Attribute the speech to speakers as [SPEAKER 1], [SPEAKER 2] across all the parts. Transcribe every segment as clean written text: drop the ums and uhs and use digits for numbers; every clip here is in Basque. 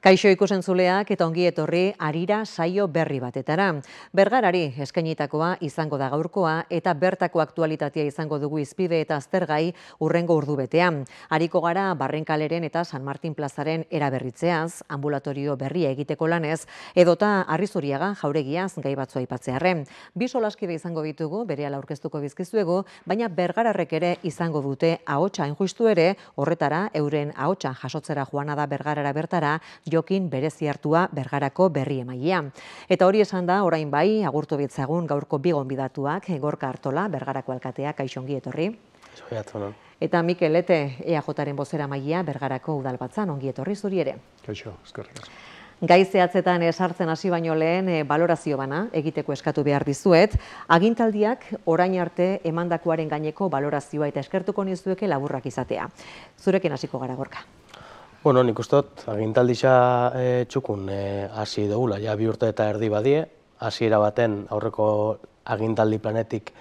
[SPEAKER 1] Kaixo ikusentzuleak eta ongi etorri Harira saio berri batetara. Bergarari eskainitakoa izango da gaurkoa eta bertako aktualitatea izango dugu hizpide eta aztergai hurrengo ordubetean. Hariko gara Barrenkaleren eta San Martin plazaren eraberritzeaz, ambulatorio berria egiteko lanez, edota Arrizuriaga jauregiaz gai batzu aipatzearren. Bi solaskide izango ditugu, berehala aurkeztuko bizkizuegu, baina bergararrek ere izango dute ahotsa injustu ere, horretara euren ahotsa jasotzera joana da Bergarara bertara, Jokin berezi hartua Bergarako berri emailea. Eta hori esan da, orain bai, agurtu bitzagun gaurko bi gonbidatuak, Gorka Artola, Bergarako alkatea, kaixo ongi etorri. Eta Mikel Lete, EAJaren bozera mailea, Bergarako udalbatzan, ongi etorri zuri ere.
[SPEAKER 2] Kaixo, eskerrik asko.
[SPEAKER 1] Gai zehatzetan sartzen hasi baino lehen balorazio bana egiteko eskatu behar dizuet. Agintaldiak orain arte emandakoaren gaineko balorazioa eta eskertuko nizueke laburrak izatea. Zurekin hasiko gara, Gorka.
[SPEAKER 3] Bueno, nik uste dut, agintaldisa txukun hasi dugula, ja 2 urte eta erdi badie, hasiera baten aurreko agintaldi planetik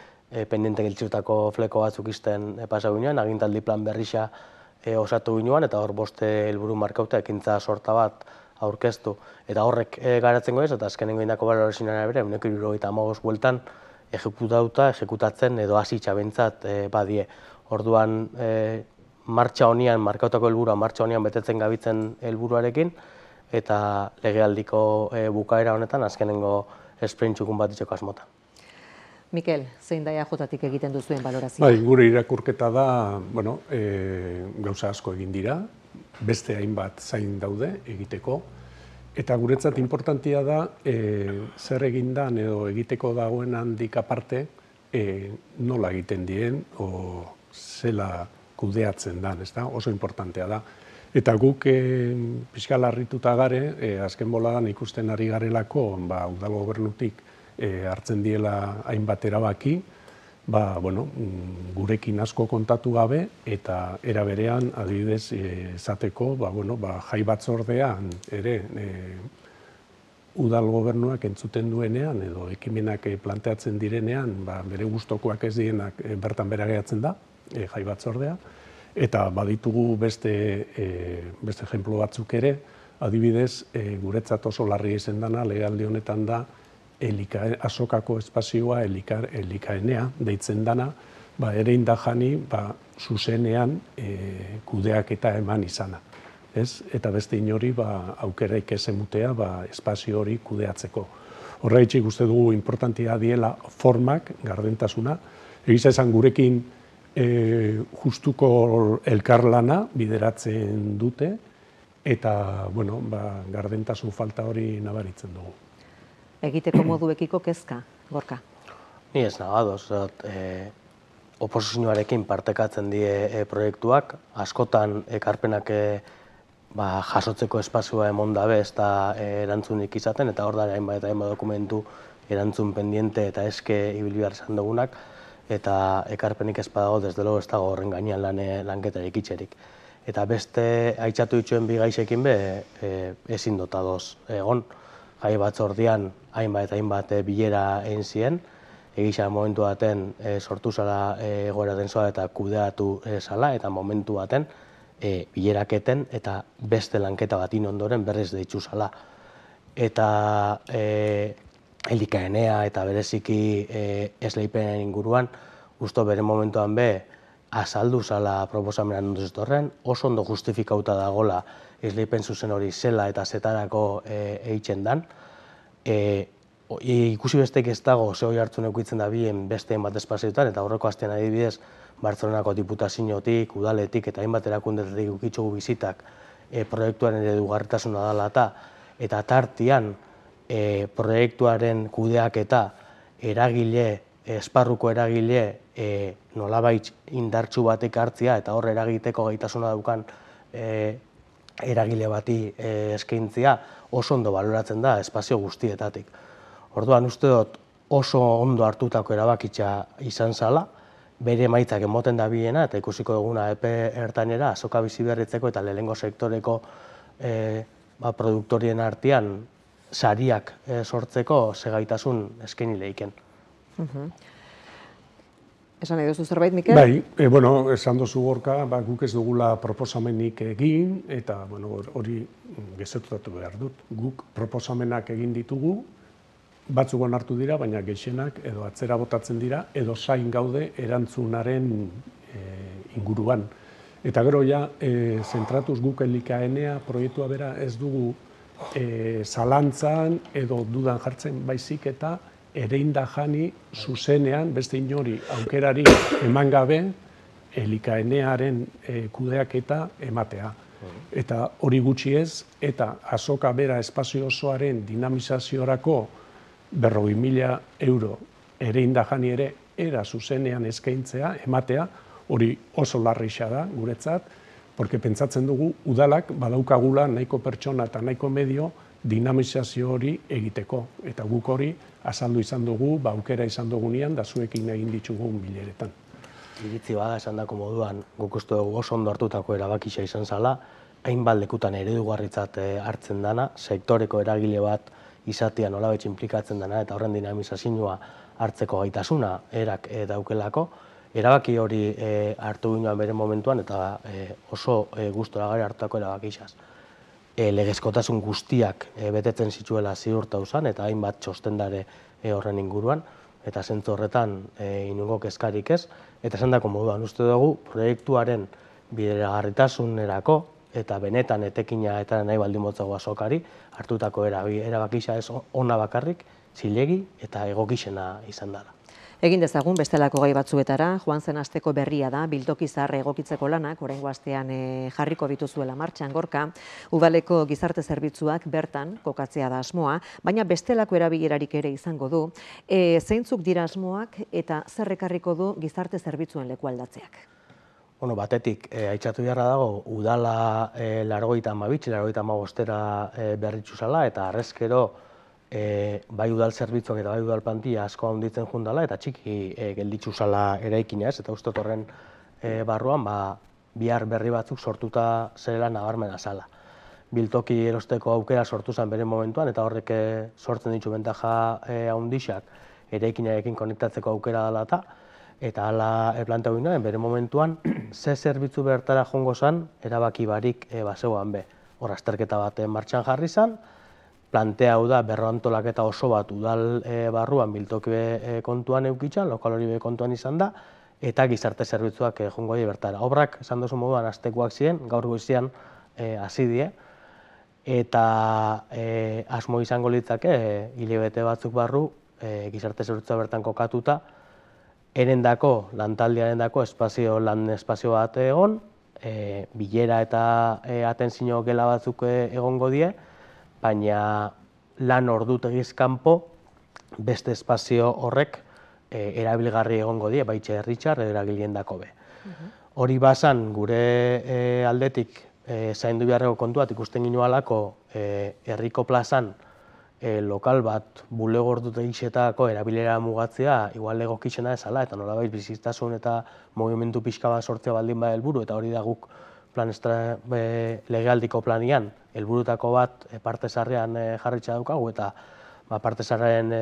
[SPEAKER 3] pendiente giltzutako fleko batzuk izten pasau ginoen, agintaldi plan berrisa osatu ginoen, eta hor 5 helburu markauta ekintza sorta bat aurkeztu. Eta horrek garatzen goiz, eta azkenengo indako balorazioan bere, 175 bueltan ejekutatzen edo hasitza behintzat badie. Orduan, martxa honian, markautako helburua martxa honian betetzen gabitzen helburuarekin, eta legealdiko bukaera honetan azkenengo sprint txukun bat itxeko asmota.
[SPEAKER 1] Mikel, zein da EAJatik egiten duzuen balorazioa?
[SPEAKER 2] Bai, gure irakurketa da, gauza asko egin dira, beste hainbat zain daude egiteko, eta guretzat importantia da zer egindan edo egiteko dagoen handik aparte nola egiten dien o zela kudeatzen dan, oso importantea da. Eta guk pixka larrituta gare, azken boladan ikusten ari garelako udal gobernutik hartzen diela hainbat erabaki, gurekin asko kontatu gabe eta era berean adibidez esateko jai batzordean ere udal gobernuak entzuten duenean edo ekimenak planteatzen direnean bere gustokoak ez dienak bertan bera geratzen da jai batzordea, eta baditugu beste ejemplo batzuk ere, adibidez guretzat oso larri izen dana legealdi honetan da azokako espazioa elikaenea deitzen dana, ere indajani zuzenean kudeaketa eman izana. Eta beste inori aukeraik ez emutea espazio hori kudeatzeko. Horregatik uste dugu importantia diela formak, gardentasuna, egiza esan gurekin justuko elkarlana bideratzen dute, eta gardentasun falta hori nabaritzen dugu.
[SPEAKER 1] Egiteko moduekiko kezka, Gorka?
[SPEAKER 3] Ni ez nabadoz, oposizioarekin partekatzen die proiektuak, askotan ekarpenak jasotzeko espazioa emon dabe ez da erantzunik izaten, eta hor da hainbat dokumentu erantzun pendiente eta eske ibili behar izan dugunak, eta ekarpenik ez badago, desde logo ez dago horren gainean lanketarik itxerik. Eta beste aitzatu dituen bi gaixekin ezin dotadoz egon. Jai batzordean hainbat bilera egin ziren, egisa momentu baten sortu zala egoera densoa eta kudeatu zala, eta momentu baten bileraketen eta beste lanketa batin ondoren berriz deitzu zala. Eta elikaenea eta bereziki esleipenen inguruan, usto bere momentuan azaldu zala proposamenan ondo zitorren, oso ondo justifikauta dagola esleipen zuzen hori zela eta zetarako eitzen dan. Ikusi bestek ez dago ze hori hartzun eukitzen da bien beste hainbat espazioetan, eta horreko astean adibidez Bartzelonako diputaziotik, udaletik eta hainbat erakundeetatik ukitzugu bizitak proiektuaren eredugarritasuna dela eta tartian proiektuaren kudeaketa eragile, esparruko eragile nolabait indartsu batek hartzia eta hor eragiteko gaitasuna daukan eragile bati eskaintzia oso ondo baloratzen da espazio guztietatik. Orduan uste dut oso ondo hartutako erabakitza izan zala, bere emaitzak emoten da biena eta ikusiko duguna epe ertainera azoka bizi berritzeko eta lehenengo sektoreko produktorien artean sariak sortzeko segaitasun eskaini leiken.
[SPEAKER 1] Esan nahi duzu zerbait, Mikel?
[SPEAKER 2] Bai, esan duzu Gorka, guk ez dugula proposamenik egin, eta hori gezurtatu behar dut. Guk proposamenak egin ditugu, batzuk onartu dira, baina gehienak edo atzera botatzen dira, edo zain gaude erantzunaren inguruan. Eta gero zentratuz guk elikaenea proiektua bera ez dugu zalantzan edo dudan jartzen baizik eta ereinda jani zuzenean beste inori aukerari eman gabe elikaenearen kudeaketa ematea. Eta hori gutxi ez, eta azoka bera espazio osoaren dinamizaziorako 40.000 euro ereinda jani ere era zuzenean eskaintzea, ematea, hori oso larrixa da guretzat, porque pentsatzen dugu udalak badaukagula nahiko pertsona eta nahiko medio dinamizazio hori egiteko. Eta guk hori azaldu izan dugu, aukera izan dugunean, da zuekin egin ditugun bileretan.
[SPEAKER 3] Iritzi bada esan dako moduan, guk uste dugu oso ondo hartutako erabakisa izan zala, hainbat lekutan eredugarritzat hartzen dana, sektoreko eragile bat izatea nolabait inplikatzen dana eta horren dinamizazioa hartzeko gaitasuna erak daukelako. Erabaki hori hartu ginoan bere momentuan eta oso gustora gari hartutako erabakisaz. Legezkotasun guztiak betetzen zituela ziurtatu zen eta hainbat txostendare horren inguruan, eta zentzu horretan inungo kezkarik ez, eta esan dako moduan uste dugu proiektuaren bideragarritasunerako eta benetan etekina eta nahi baldin motzago azokari hartutako erabakisa ez ona bakarrik, zilegi eta egokixena izan dara.
[SPEAKER 1] Egin dezagun bestelako gai batzuetara, joan zen asteko berria da, biltoki zahar egokitzeko lanak, oraingo astean jarriko dituzuela martxan Gorka, udaleko gizarte zerbitzuak bertan kokatzea da asmoa, baina bestelako erabilerarik ere izango du. Zeintzuk dira asmoak eta zer ekarriko du gizarte zerbitzuen lekualdatzeak?
[SPEAKER 3] Batetik, aitzatu beharra dago, udala 92-95 berritxu zala, eta arrezkero bai udal zerbitzuak eta bai udal plantilla asko handitzen jundala, eta txiki gelditzu zala eraikina ez, eta uste horren barruan bihar berri batzuk sortuta zerela nabarmena zala. Biltoki erosteko aukera sortu zen bere momentuan, eta horrek sortzen ditu bentaja handixak eraikinarekin konektatzeko aukera dela eta hala plantatu ginoen, bere momentuan, ze zerbitzu bertara jongo zen, erabaki barik bazegoan be. Hor azterketa bat martxan jarri zen, plantea hau da berroantolaketa oso bat udal barruan biltoki kontuan eukitzan, lokal hori kontuan izan da, eta gizarte zerbitzuak jongo die bertara. Obrak, esan duzu moduan, astekoak ziren, gaur goizian hasi die, eta asmo izango litzake, hilabete batzuk barru, gizarte zerbitzua bertan kokatuta, erendako, lantaldearendako lan espazio bat egon, bilera eta atentzio gela batzuk egongo die, baina lan ordutegiz kanpo beste espazio horrek erabilgarri egongo die, baitxe herritxar eragileendako be. Hori bazan gure aldetik zaindu beharreko kontuat ikusten ginoalako herriko plazan lokal bat bulego ordutegixetako erabilera mugatzea igual egokixena ezala, eta nolabait bizitasun eta movimentu pixka bat sortzea baldin bada helburu, eta hori da guk legealdiko planian helburutako bat parte zaharrean jarritza daukagu, eta parte zaharren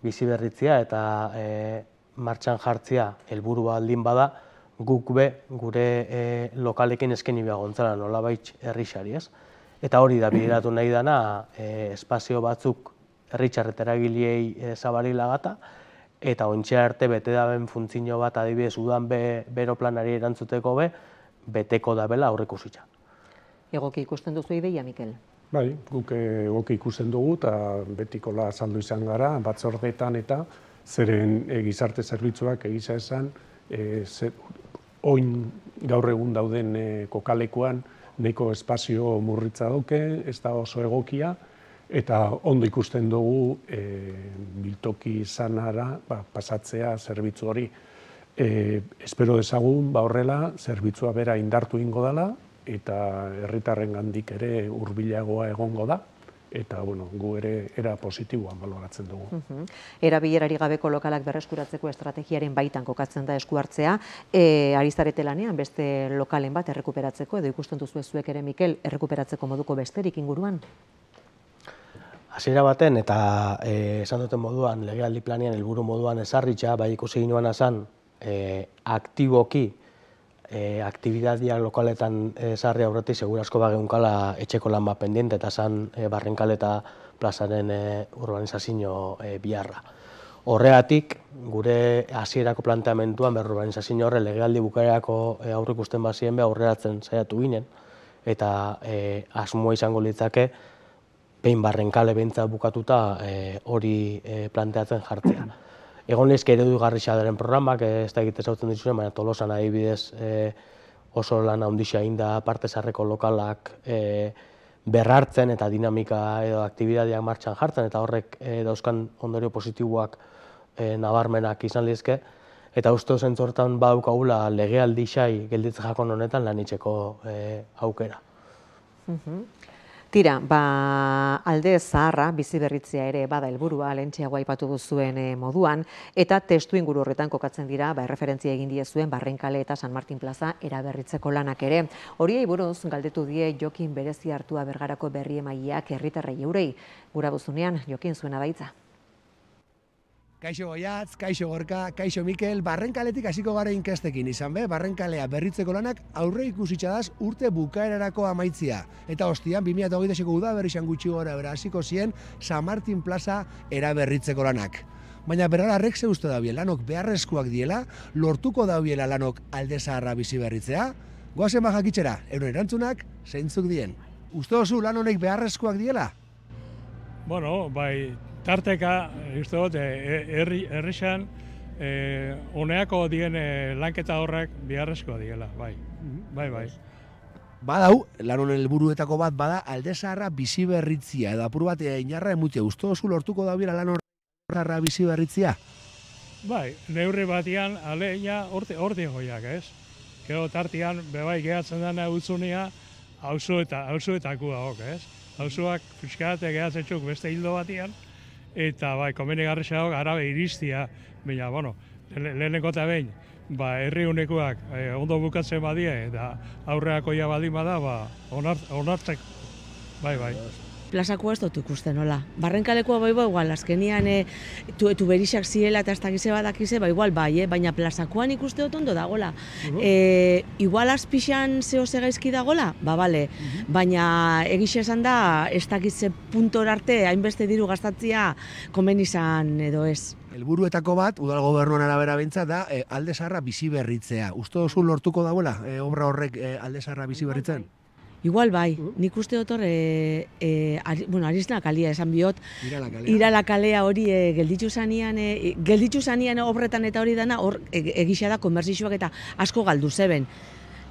[SPEAKER 3] bizi berritzea eta martxan jartzea helburu baldin bada, guk be gure lokalekin eskaini behar gontzala nolabait herrixari ez. Eta hori da bideratu nahi dana espazio batzuk herritxarret eragilei zabarila gata, eta ontxe arte bete daben funtzio bat adibidez udan bero planari erantzuteko beteko dabela aurreikusita.
[SPEAKER 1] Egoki ikusten duzu ideia, Mikel?
[SPEAKER 2] Bai, guk egoki ikusten dugu eta betikola azaldu izan gara, batzordeetan eta zeren gizarte zerbitzuak egisa esan, oin gaur egun dauden kokalekuan nahiko espazio murritza dauke, ez da oso egokia, eta ondo ikusten dugu biltoki zanara pasatzea zerbitzu hori. Espero dezagun horrela zerbitzua bera indartu ingo dela, eta herritarren gandik ere hurbilagoa egongo da, eta gu ere era positiboan baloratzen dugu.
[SPEAKER 1] Erabilerari gabeko lokalak berreskuratzeko estrategiaren baitan kokatzen da esku hartzea, ari zarete lanean beste lokalen bat errekuperatzeko, edo ikusten duzu zuek ere, Mikel, errekuperatzeko moduko besterik inguruan?
[SPEAKER 3] Hasiera baten, eta esan duten moduan, legealdi planean helburu moduan ezarritza, bai ikusi ginoan azan, aktiboki aktibitateak lokaletan sarri aurretik segurazko bageunkala etxeko lan bat pendiente eta zan Barrenkale eta plazaren urbanizazio biharra. Horregatik, gure hasierako planteamenduan urbanizazio horre legealdi bukaerako aurreikusten bazien be aurreratzen saiatu ginen eta asmoa izango litzake behin Barrenkale behintzat bukatuta hori planteatzen jartzea. Egon lehizke eredugarria daren programak, ez da egite zautzen dituzen, baina Tolosan adibidez oso lan handia egin da parte zaharreko lokalak berrartzen eta dinamika edo aktibitateak martxan jartzen eta horrek dauzkan ondorio positiboak nabarmenak izan lehizke. Eta uste zentzu horretan badaukagula legealdi xai gelditzen jakon honetan lanitzeko aukera.
[SPEAKER 1] Tira, alde zaharra biziberritzea ere bada helburua lehentxeago aipatu duzuen moduan, eta testu inguru horretan kokatzen dira erreferentzia egin diezuen Barrenkale eta San Martin plaza eraberritzeko lanak ere. Horiei buruz galdetu die Jokin berezi hartua Bergarako berri emaileak herritarrei eurei. Gura duzunean, Jokin zuena daitza.
[SPEAKER 4] Kaixo Goiatz, kaixo Gorka, kaixo Mikel, Barrenkaletik hasiko gara inkestekin izan be, Barrenkalea berritzeko lanak aurre ikusitxadaz urte bukaerarako amaitzia. Eta hostian, 2008ko udaberrixan gutxi gora hasiko zien San Martin plaza eraberritzeko lanak. Baina Bergararrek ze uste daubie lanok beharrezkoak diela, lortuko daubiela lanok alde zaharra bizi berritzea? Goazen jakitxera, euren erantzunak zeintzuk dien. Uste oso lan honek beharrezkoak diela?
[SPEAKER 5] Bueno, bai, tarteka, uste dut, herrixan, honeako dien lanketa horrek biharrezkoa diela, bai. Bai.
[SPEAKER 4] Badau, lan honen helburuetako bat bada alde zaharra bizi berritzia, edo apur bat inarra emutia. Uste oso lortuko dabiela lan horra bizi berritzia?
[SPEAKER 5] Bai, neurri batian, aleia, horti goiak, ez? Gero tartian, bebai gehatzen dena utzunia, hausuetakua hok, ez? Hausuak fiskate gehatzen txuk beste hildo batian, eta bai, komenigarria hok arabe iristia, baina, bueno, leheneko eta behin, herri unekuak ondo bukatzen badie, eta aurreako ja baldin bada, onartzeko, bai.
[SPEAKER 6] Plazakoa ez dut ikusten, hola. Barrenkalekoa igual, azkenian tuberixak ziela eta ez dakize badakize, igual bai, baina plazakoan ikuste dut ondo dagoela. Igual azpixan zehose gaizki dagoela, bale, baina egixe esan da, ez dakize puntor arte, hainbeste diru gastatzia komen izan edo ez.
[SPEAKER 4] Helburuetako bat, udal gobernuan arabera behintzat da, alde zaharra bizi berritzea. Uste oso lortuko dagoela, obra horrek alde zaharra bizi berritzen?
[SPEAKER 6] Igual bai, nik uste dut hor, Arizna kalia esan bihot, Irala kalea hori gelditzu zanian obretan eta hori dana, hor egisa da konbertsizioak eta asko galdu zeben.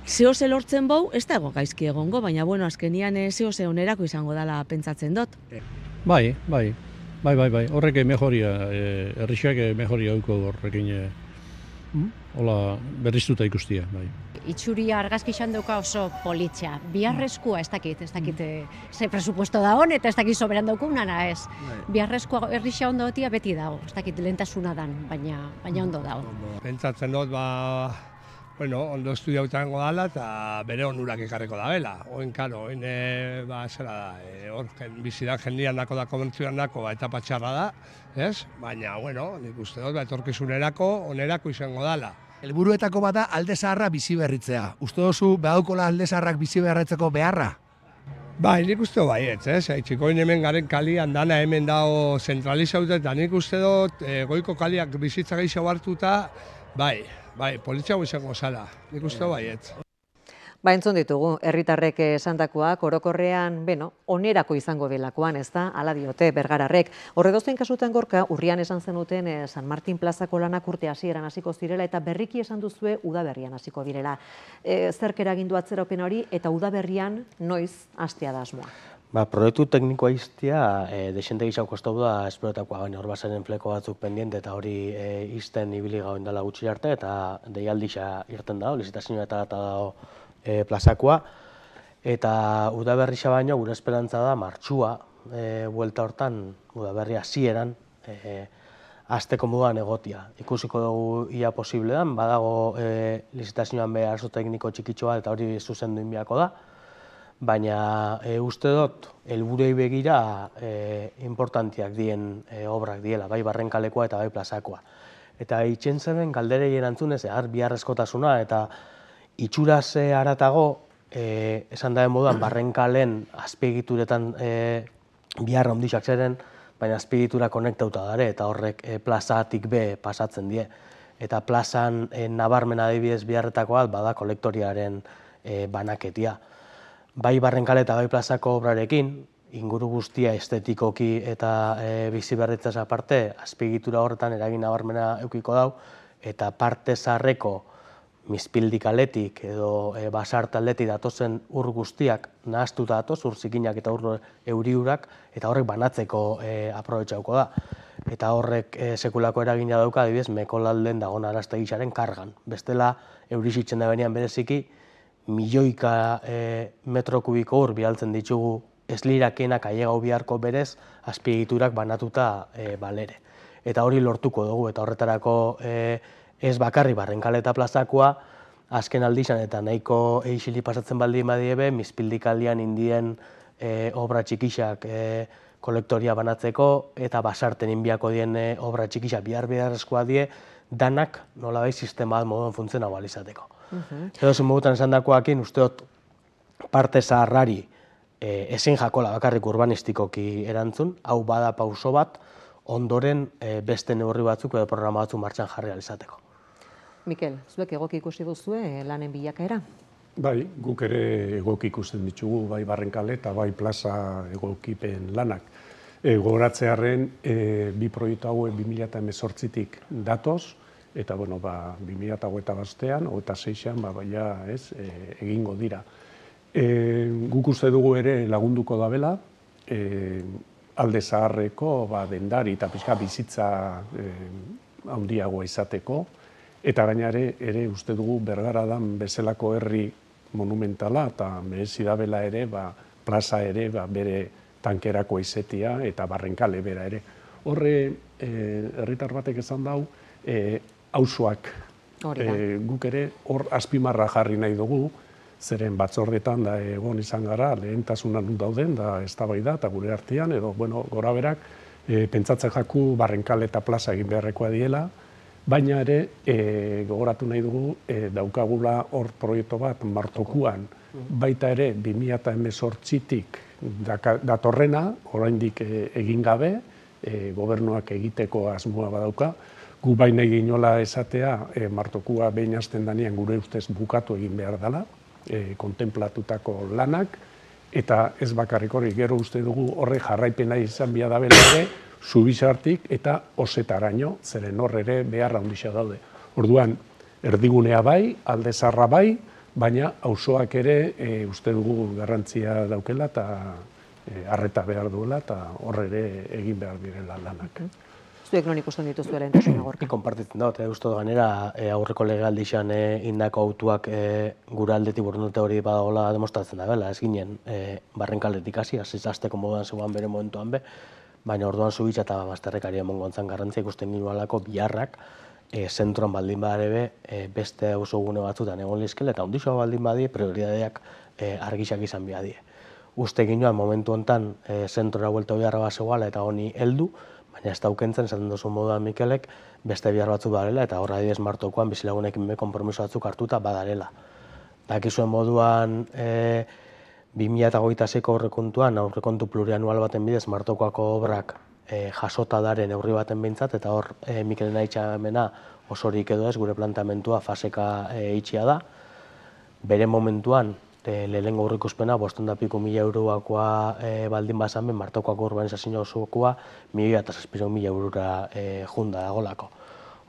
[SPEAKER 6] Zehose lortzen bau, ez da ego gaizki egongo, baina azkenian zehose onerako izango dela pentsatzen dut.
[SPEAKER 5] Bai, horrek mejoria, herrixak mejoria hauko horrekin, hola berriztuta ikustia, bai.
[SPEAKER 7] Itxuria argazki izan dauka oso politxea. Biharrezkoa ez dakit ze presupuesto da hon eta ez dakit soberan daukunana ez. Biharrezkoa herrixa ondo dotia beti dago, ez dakit lehentasuna dan, baina ondo dago.
[SPEAKER 8] Pentsatzen dut, ondo estudiautango dala eta bere onurak ekarreko da bela. Oin, karo, zera da, hor bizidak jendian dako da komentzioan dako etapa txarra da, ez? Baina, nik uste dut, etorkizunerako onerako izango dala.
[SPEAKER 4] Helburuetako bada alde zaharra bizi berritzea. Uste duzu badaukola alde zaharrak bizi berritzeko beharra?
[SPEAKER 8] Bai, nik uste dut baietz, ez? Txikoin hemen garen kalian dana hemen dago zentralizauta eta nik uste dut goiko kaliak bizitza gehiago hartuta, bai, politxago izango zala, nik uste dut baietz.
[SPEAKER 1] Entzun ditugu, herritarrek esandakoak orokorrean, onerako izango delakoan, ez da, ala diote Bergararrek. Horredozein kasutan Gorka, urrian esan zenuten San Martin plazako lanak urte hasieran hasiko zirela eta berriki esan duzue udaberrian hasiko direla. Zerk eragindu atzerapen hori eta udaberrian noiz hastea da asmoa?
[SPEAKER 3] Proiektu teknikoa iztea, desente gizau kostau da esplotakoa, baina hor bazaren fleko batzuk pendiente eta hori izten ibili gauen dela gutxi arte eta deialdixa irten dago, lizitazioa eta dago plazakoa, eta udaberrixa baino gure esperantza da martxua buelta hortan, udaberri hasieran hasteko moduan egotia. Ikusiko dugu ia posible dan, badago lizitazioan arazo tekniko txikitxoa eta hori zuzendu inbiako da, baina uste dut helburuei begira importantiak dien obrak diela, bai Barrenkalekoa eta bai plazakoa. Eta itxen zeben galderei erantzunez, biharrezkotasuna eta itxuraz haratago, esan daen moduan, barrenkalen azpiegituretan biharra ondixak zeren, baina azpiegitura konektauta dare, eta horrek plazatik be pasatzen die. Eta plazan nabarmen adibidez biharretakoa bada kolektoriaren banaketia. Bai barrenkale eta bai plazako obrarekin, inguru guztia estetikoki eta biziberritzaz aparte, azpiegitura horretan eragin nabarmena eukiko dau, eta parte zaharreko mizpildik aletik edo basart aldetik datozen ur guztiak nahaztuta datoz, ur zikinak eta ur euriurak, eta horrek banatzeko aprobetxauko da. Eta horrek sekulako eragina dauka, adibidez, Mekolalden dagoen araztegixaren kargan. Bestela, eurisitzen da benean bereziki, milioika metro kubiko ur bialtzen ditugu eslirakienak ailegau biharko berez, azpiegiturak banatuta balere. Eta hori lortuko dugu, eta horretarako ez bakarri barrenkale eta plazakoa, azken aldizan eta nahiko eixili pasatzen baldin badiebe, mizpildikaldian indien obra txikixak kolektoria banatzeko, eta basarten inbiako dien obra txikixak beharrezkoa die, danak nolabait sistema moduan funtzionau alizateko. Edo zen modutan esan dakoakin, usteot parte zaharrari ezin jakola bakarrik urbanistikoki erantzun, hau bada pauso bat, ondoren beste neurri batzuk edo programa batzuk martxan jarri alizateko.
[SPEAKER 1] Mikel, zuek egoki ikusi duzue lanen bilakaera?
[SPEAKER 2] Bai, guk ere egoki ikusten ditugu, bai barrenkale eta bai plaza egokipen lanak. Gogoratzearen, bi proiektu hauek 2018tik datoz, eta 2008an, 2006an, egingo dira. Guk uste dugu ere lagunduko dabela, alde zaharreko dendari eta pixka bizitza handiagoa izateko, eta gaina ere uste dugu Bergara dan bezalako herri monumentala eta merezi dabela ere plaza ere bere tankerako izetia eta barrenkale bera ere. Horre herritar batek esan dau, auzoak guk ere hor azpimarra jarri nahi dugu, zeren batzordetan da egon izan gara, lehentasunan dauden da eztabaida eta gure artean, edo gora berak pentsatzen jaku barrenkale eta plaza egin beharrekoa diela, baina ere gogoratu nahi dugu daukagula hor proiektu bat Martokuan, baita ere 2018tik datorrena, oraindik egin gabe, gobernuak egiteko asmoa badauka, gu baina eginola esatea Martokua behin hasten danean gure ustez bukatu egin behar dela, kontemplatutako lanak, eta ez bakarrik hori, gero uste dugu horre jarraipena izan bia dabela ere, Zubizartik eta Osetaraino, zeren hor ere beharra handia daude. Orduan, erdigunea bai, alde zaharra bai, baina auzoak ere uste dugu garrantzia daukela eta arreta behar duela eta hor ere egin behar direla lanak.
[SPEAKER 1] Zuek non ikusten dituzue lehentasuna Gorka?
[SPEAKER 3] Konpartitzen dut, uste ganera aurreko legealdixan indako autuak gure aldetik borondate hori badagoela demostratzen da bela, ez ginen barrenkaletik hasi, azteko moduan zegoan bere momentuan be, baina orduan Zubitza eta Bazterrekari emongo gontzan garrantzia ikusten ginualako biharrak zentroan baldin badebe beste auzogune batzutan egon lizkele eta ondixoa baldin badie prioridadeak argisak izan bihadie. Uste ginoan momentu honetan zentrora buelta biharra bat zegoela eta honi heldu, baina ez daukentzen, esaten duzu moduan Mikelek, beste bihar batzuk badela eta horra adibidez Martokoan bizilagunekin konpromiso batzuk hartuta badalela. Dakizuen moduan 2026ko aurrekontu plurianual baten bidez Martokoako obrak jasota daren neurri baten behintzat, eta hor Mikelen aitxamena osorik edo ez gure plantamentua faseka itxia da. Bere momentuan, lehenengo aurreikuspena 500.000 euroakoa baldin bazan ben, Martokoako urbanizazio osokoa 1.700.000 eurora junda dagolako.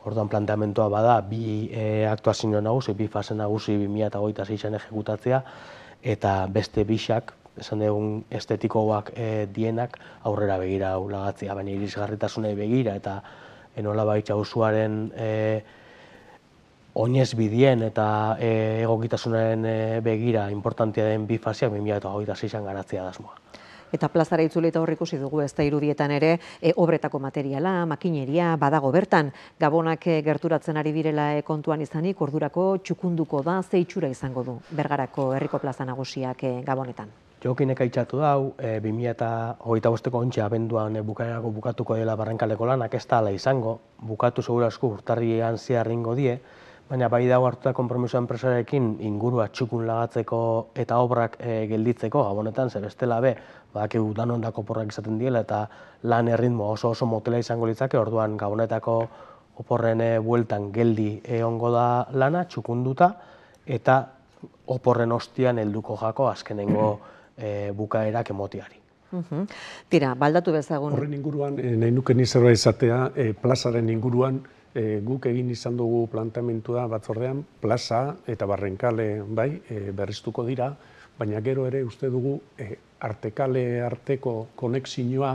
[SPEAKER 3] Orduan planteamentua bada, bi aktuazio nagusi, bi fase nagusi 2026an ejekutatzea, eta beste bisak, esan dugun estetikoak dienak aurrera begira lagatzea, baina irisgarritasunei begira eta nolabait auzoaren oinez bidien eta egokitasunaren begira importantea den bi faseak 2026an garatzea da asmoa.
[SPEAKER 1] Eta plazara itzuli eta hor ikusi dugu ez da irudietan ere obretako materiala, makineria, badago bertan, Gabonak gerturatzen ari direla kontuan izanik, ordurako txukunduko da, ze itxura izango du Bergarako herriko plaza nagusiak Gabonetan.
[SPEAKER 3] Jokinek aitzatu dau, 2025ko ontxe abenduan bukaerako bukatuko dela Barrenkaleko lanak, ez da ala izango, bukatu segura asko urtarrian zehar ingo die, baina bai dago hartuta konpromiso enpresarekin ingurua txukun lagatzeko eta obrak gelditzeko, gabonetan, ze bestela be, badakigu danondako oporrak izaten diela eta lan erritmo oso motela izango litzake, orduan gabonetako oporren bueltan geldi egongo da lana, txukunduta, eta oporren ostian helduko jako azkenengo bukaerak emotiari.
[SPEAKER 1] Tira, baldatu bezagun.
[SPEAKER 2] Horren inguruan, nahi nuken zerbait izatea, plazaren inguruan, guk egin izan dugu planteamentua batzordean, plaza eta Barrenkale bai, berriztuko dira, baina gero ere uste dugu artekale arteko konexioa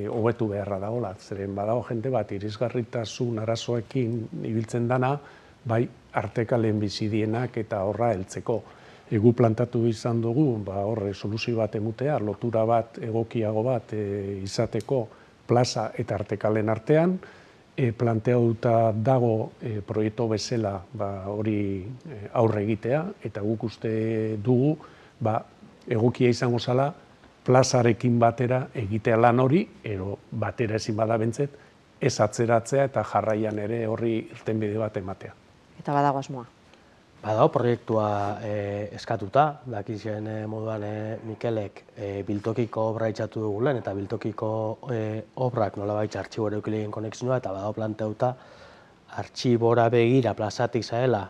[SPEAKER 2] hobetu beharra dagoela. Zeren badago jende bat irisgarritasun arazoekin ibiltzen dana, bai artekalen bizidienak eta horra heltzeko. Egu plantatu izan dugu, horre soluzio bat emutea, lotura bat, egokiago bat izateko plaza eta artekalen artean, planteatuta dago proiektu bezala hori aurre egitea, eta guk uste dugu egokia izango zala plazarekin batera egitea lan hori, ero batera ezin bada bentzet, ez atzeratzea eta jarraian ere horri irtenbide bat ematea.
[SPEAKER 1] Eta badago asmoa.
[SPEAKER 3] Badago proiektua eskatuta, dakizien moduan Mikelek biltokiko obra itxatu dugulen, eta biltokiko obrak nolabait artxibora eukilegin konexioa, eta badago planteuta artxibora begira plazatik zaela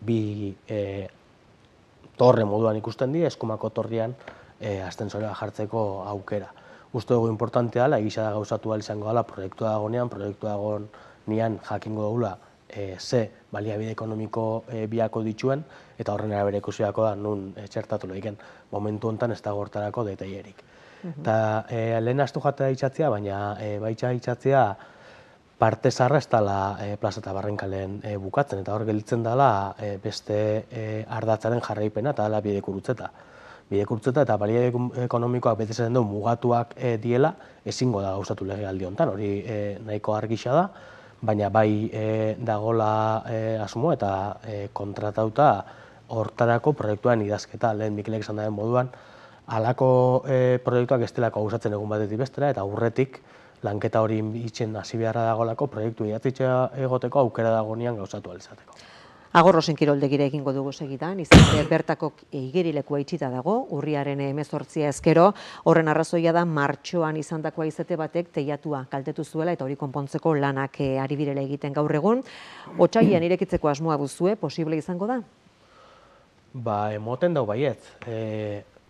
[SPEAKER 3] bi torre moduan ikusten di, eskumako torrian astensorea jartzeko aukera. Uste dugu importantea dela, egisa da gauzatu izango dela proiektua dagonean, proiektua dagonean jakingo dugula ze baliabide ekonomiko biako dituen, eta horren arabera ikusiako da nun txertatu lehiken momentu honetan ez da gortarako detaillerik. Eta lehen astu jatea itxatzea, baina baitxa itxatzea parte zarra ez dela plaza eta Barrenkaleen bukatzen, eta hor gelditzen dela beste ardatzaren jarraipena eta dela bidekurutzeta. Bidekurutzeta eta baliabide ekonomikoak bete zen du mugatuak diela, ezingo da gauzatu legealdi honetan, hori nahiko argisa da, baina bai dagola asmo eta kontratauta hortarako proiektuan idazketa, lehen Mikelek esan daren moduan, halako proiektuak ez delako gauzatzen egun batetik bestera, eta aurretik lanketa hori itxen hasi beharra dagolako proiektu idatzitza egoteko aukera dagonean gauzatu alizateko.
[SPEAKER 1] Agorrosen kiroldegira egingo dugu segidan, izan bertako igerilekua itxita dago, urriaren 18 ezkero, horren arrazoia da martxoan izandakoa izate batek teiatua kaltetu zuela eta hori konpontzeko lanak ari direla egiten gaur egun. Otsailean irekitzeko asmoa duzue, posible izango da?
[SPEAKER 3] Emoten dau baiet.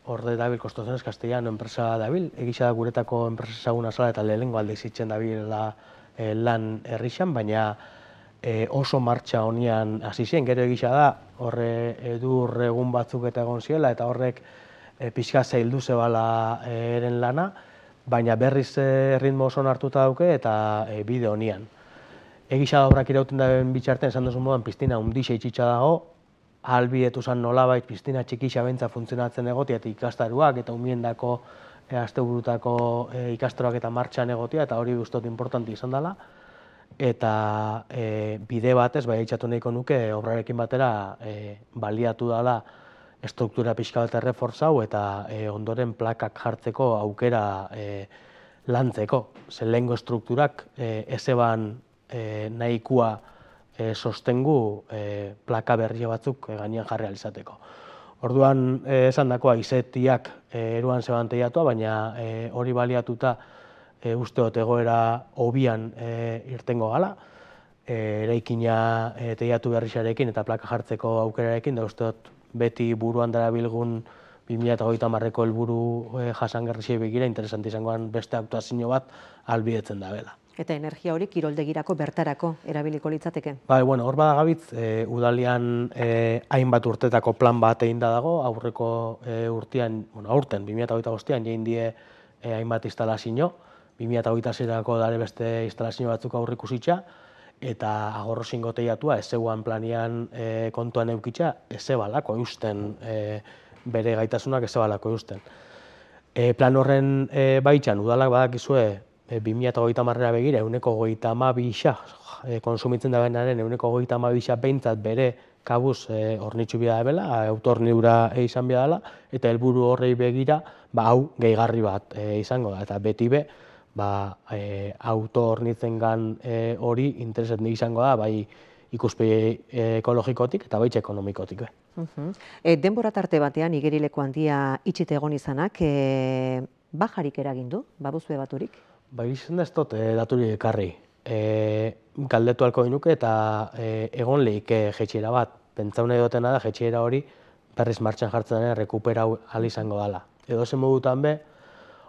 [SPEAKER 3] Horde dabil Construcciones Castellano enpresa dabil, egisa da guretako enpresa ezaguna zala eta lehenengo alde izitzen dabilela lan herrixan, baina oso martxa honian hasi zen, gero egisa da, horre edur egun batzuk eta egon ziela, eta horrek pixka zaildu zebala eren lana, baina berriz ritmo oso hartuta dauke eta bide honian. Egisa da obrak irauten daben bitxarten, esan duzun moduan, piztina hundixe itxitxa dago, ahalbidetu zan nolabait piztina txikixa bentza funtzionatzen egotia, eta ikastaruak eta umiendako asteburutako ikastaroak eta martxan egotia, eta hori guztot importanti izan dela. Eta bide batez, bai itxatu nahiko nuke, obrarekin batera baliatu dela estruktura pixka bat errefortzau eta ondoren plakak jartzeko aukera lantzeko. Zer lehengo estrukturak ezeban nahikoa sostengu plaka berri batzuk gainean jarri alizateko. Orduan esan dakoa izetiak eruan zeban teiatua, baina hori baliatuta uste dut egoera hobian irtengo gala, eraikina teiatu berrixarekin eta plaka jartzeko aukerarekin, da uste dut beti buruan dara bilgun 2030ko helburu jasangarrixei begira interesanti izangoan beste aktuazio bat albidetzen da bela.
[SPEAKER 1] Eta energia hori kiroldegirako bertarako erabiliko litzateke?
[SPEAKER 3] Hor badagabitz, udalian hainbat urtetako plan bat egin da dago, aurreko urtean, aurten, 2025an jein die hainbat instalazio, 2026ko dare beste instalazio batzuk aurrikusitza, eta Agorrosingo teiatua ezeuan planian kontuan eukitza, ezebalako eusten, bere gaitasunak ezebalako eusten. Plan horren baitxan, udalak badakizue 2030 begira, 22% konsumitzen da benaren, 22% behintzat bere kabuz hornitzu bida dela, autohornidura izan bida dela, eta helburu horrei begira, hau gehigarri bat izango da, eta beti be, autohornitzen hori intereset izango da, bai ikuspegi ekologikotik eta baitxe ekonomikotik.
[SPEAKER 1] Denbora tarte batean, igerileko handia itxite egon izanak, bajarik eragin du, babuzue baturik?
[SPEAKER 3] Izan da ez dut daturik ekarri. Galdetu halko ginuke eta egon lehik jetxiera bat. Pentsau nahi dutena da jetxiera hori berriz martxan jartzen dena rekuperau ahal izango dela. Edo zen modutan be,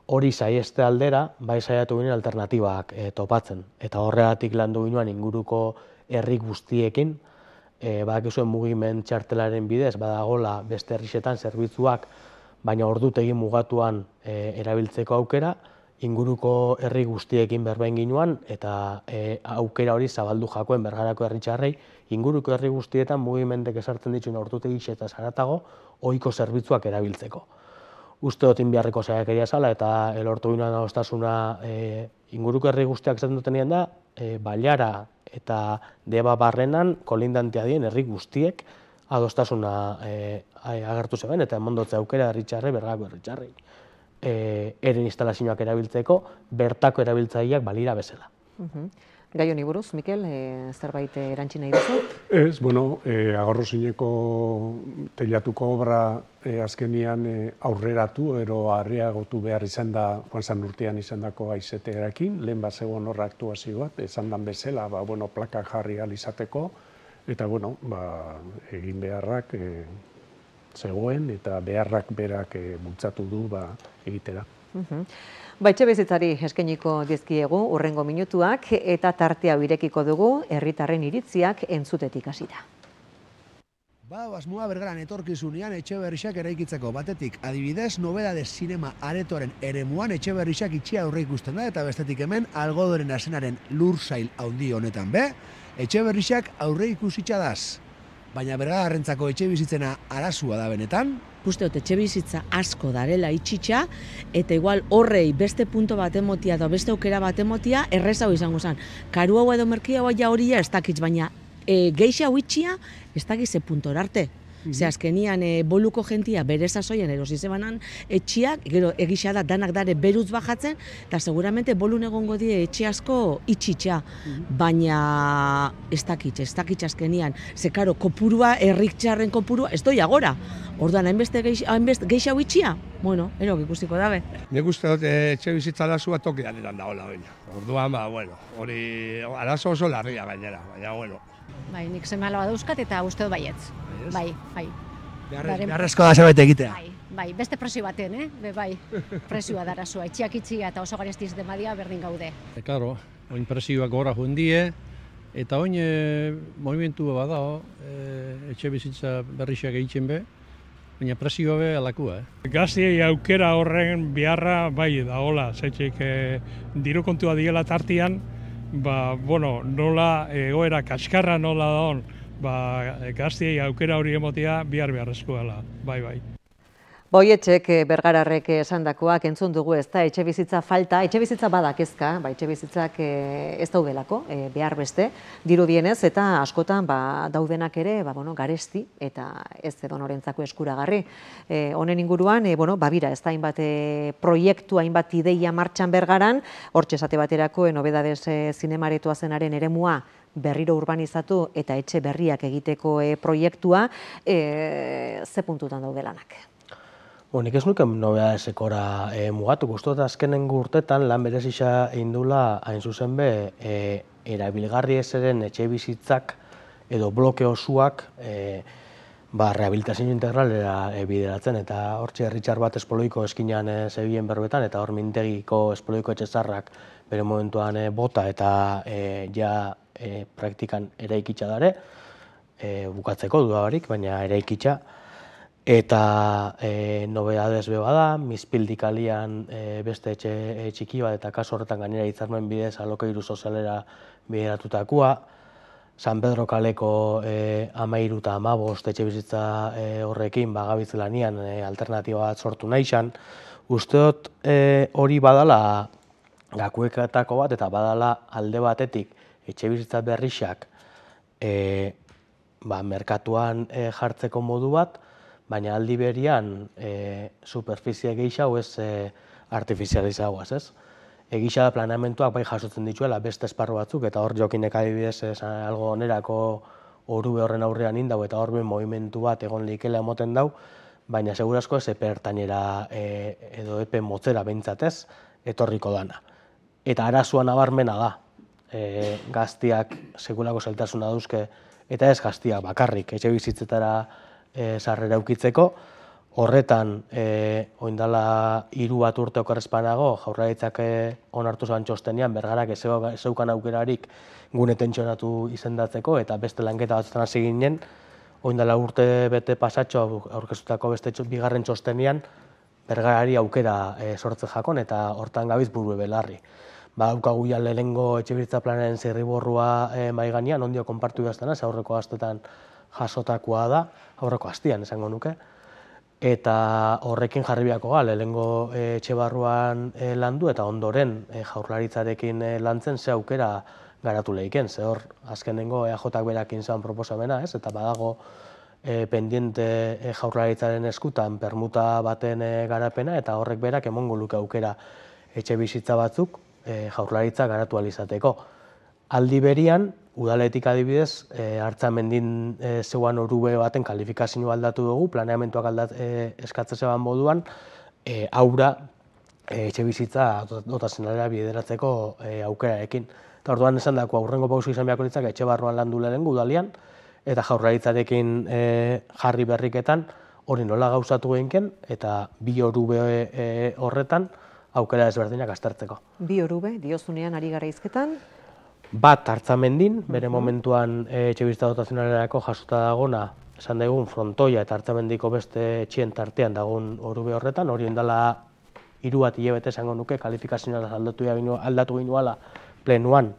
[SPEAKER 3] hori saieste aldera, bai saiatu ginen alternatibak topatzen. Eta horregatik landu ginoan inguruko herri guztiekin, badakizuen mugimen txartelaren bidez, badagola beste herrixetan zerbitzuak, baina ordutegi mugatuan erabiltzeko aukera, inguruko herri guztiekin berbain ginoan, eta aukera hori zabaldu jakoen Bergarako herritxarrei, inguruko herri guztietan mugimentek esartzen dituen ordutegi eta zaratago, ohiko zerbitzuak erabiltzeko. Uste dut inbiarreko saiakeria zala, eta elortu ginoan adostasuna inguruko herri guztiak esaten dutenean da, Bailara eta Deba barrenan kolindantea dien herri guztiek adostasuna agertu zeben, eta emondotze aukera herritxarrei, Bergarako herritxarrei. Eren instalazioak erabiltzeko, bertako erabiltzaileak balira bezala.
[SPEAKER 1] Gai honi buruz, Mikel, zerbait erantzi nahi duzu?
[SPEAKER 2] Ez, Agorrozineko teilatuko obra azkenian aurreratu, ero areagotu behar izan da, joan zan urtean izan dako aizetearekin, lehen bat zegoen horra aktuazio bat, esan dan bezala, plakak jarri alizateko, eta, egin beharrak zegoen, eta beharrak berak bultzatu du egitera.
[SPEAKER 1] Etxebizitzari eskainiko dizkiegu hurrengo minutuak eta tarte hau irekiko dugu herritarren iritziak entzutetik hasita.
[SPEAKER 4] Asmoa Bergaran etorkizunean etxeberrixak eraikitzeko batetik, adibidez, nobedades zinema aretoaren eremuan etxeberrixak itxia aurre ikusten da, eta bestetik hemen algodoren asenaren lursail handi honetan be, etxeberrixak aurre ikusitxadaz. Baina Bergarrentzako etxebizitzena arazua da benetan?
[SPEAKER 6] Uste dut, etxebizitza asko darela itxitxa, eta igual horrei beste punto bat emotia edo beste aukera bat emotia errezau izango zen. Karu hau edo merkia hau hori ez dakitz, baina geixa hau itxia ez dakitz ze puntor arte. Ze azkenian boluko jentia bere sasoian erosi zebanan etxiak, gero egisa da danak dare beruz bajatzen, eta seguramente bolun egongo die etxe asko itxitxa. Baina ez dakitz azkenian. Ze karo, kopurua, erriktxarren kopurua, ez doi agora. Orduan, hainbeste geixa hau itxia? Bueno, erok ikusiko dabe.
[SPEAKER 8] Nik uste dut etxe bizitza arazu bat tokian eran dagoela baina. Orduan, hori arazo oso larria gainera, baina,
[SPEAKER 7] Bai, nik seme-alaba dauzkat eta uste dut baietz. Bai.
[SPEAKER 4] Beharrezko da zerbait egitea.
[SPEAKER 7] Bai, beste presio baten, bai, presioa darazua, etxiak itxia eta oso garestiz demadia berdin gaude.
[SPEAKER 9] Claro, oin presioak gora jundie, eta oin movimentua badao, etxe bizitza berrixak egiten be, baina presioa be alakua.
[SPEAKER 5] Gaztiei aukera horren beharra bai dagoela, zaitxik diru kontua diela tartian, nola egoera kaskarra nola daun, gaztiei aukera hori emotea beharrezkoa dela, bai.
[SPEAKER 1] Boietxek Bergararrek esandakoak entzun dugu ez da etxebizitza falta, etxebizitza badakezka, etxebizitzak ez daudelako, behar beste, dirudienez eta askotan daudenak ere garesti eta ez edonorentzako eskuragarri. Honen inguruan, babira ez da hainbat proiektu, hainbat ideia martxan Bergaran, hortxe esate baterako nobedades zinemaretoa zenaren eremua berriro urbanizatu eta etxe berriak egiteko proiektua, ze puntutan daudelanak?
[SPEAKER 3] Nik ez nuke nobedadesekora mugatu, guztot azkenengo urtetan lan berezisa indula hain zuzen be erabilgarri ezeren etxe bizitzak edo bloke osuak rehabilitazio integralera bideratzen, eta hortxe herritxar bat espoloiko eskinean zebien berbetan, eta hor mintegiko espoloiko etxezarrak bere momentuan bota eta praktikan eraikitza dare, bukatzeko dudabarik, baina eraikitza. Eta nobedades beba da, Mizpildikalian beste etxe txiki bat eta kaso horretan gainera hitzarmen bidez alokairu sozialera bideratutakoa, San Pedro kaleko 13 eta 15 etxe bizitza horrekin bagabitz lanian alternatiba bat sortu nahi zan. Uste dut hori badala gakuetako bat, eta badala alde batetik etxebizitza berrixak merkatuan jartzeko modu bat, baina aldi berian superfizie gehiago ez artifizializagoaz, ez? Egisa planeamentuak bai jasotzen dituela beste esparru batzuk, eta hor jokinek adibidez algo onerako orube horren aurrean indau, eta hor ben movimentu bat egon likela emoten dau, baina segurazko ez epe ertainera edo epe motzera behintzatez etorriko dana. Eta arazoa nabarmena da, gaztiak sekulako zailtasuna dauzke, eta ez gaztiak bakarrik etxe bizitzetara sarrera ukitzeko. Horretan, oindala 3 bat urte okerrezpanago, Jaurlaritzak onartu zuen txostenean, Bergarak ez zeukan aukerarik gune tentsionatu izendatzeko, eta beste lanketa batzutan hasi ginen, oindala urte bete pasatxo aurkeztutako beste bigarren txostenean, Bergarari aukera sortze jakon, eta hortan gabiz buru belarri. Daukagu ja lehenengo etxebizitza planaren zirriborrua mahai gainean, ondio konpartu behaztena, aurreko astetan jasotakoa da, aurreko astian esango nuke, eta horrekin jarri beharko ga, lehenengo etxe barruan landu, eta ondoren Jaurlaritzarekin lantzen ze aukera garatu lehiken, ze hor azkenengo EAJak berakin zan proposamena, ez? Eta badago pendiente Jaurlaritzaren eskutan permuta baten garapena, eta horrek berak emongo luke aukera etxe bizitza batzuk Jaurlaritza garatu alizateko. Aldi berian, udaletik adibidez, Artzamendin zeuan orube baten kalifikazio aldatu dugu, planeamentuak eskatzen zeban moduan, aurra etxe bizitza dotazionalera bideratzeko aukerarekin. Eta orduan esan dako aurrengo pausu izan beharko litzak etxe barruan landu lehenengo udalian, eta Jaurlaritzarekin jarri berriketan hori nola gauzatu gehinken, eta 2 orube horretan aukera ezberdinak aztertzeko.
[SPEAKER 1] 2 orube, diozunean ari gara hizketan?
[SPEAKER 3] Bat Artzamendin, bere momentuan etxebizitza dotazionalerako jasota dagona, esan daigun Frontoia eta Artzamendiko beste etxien tartean dagoen orube horretan, hori indala 3 bat hilabete esango nuke, kalifikazioa aldatu ginuala plenuan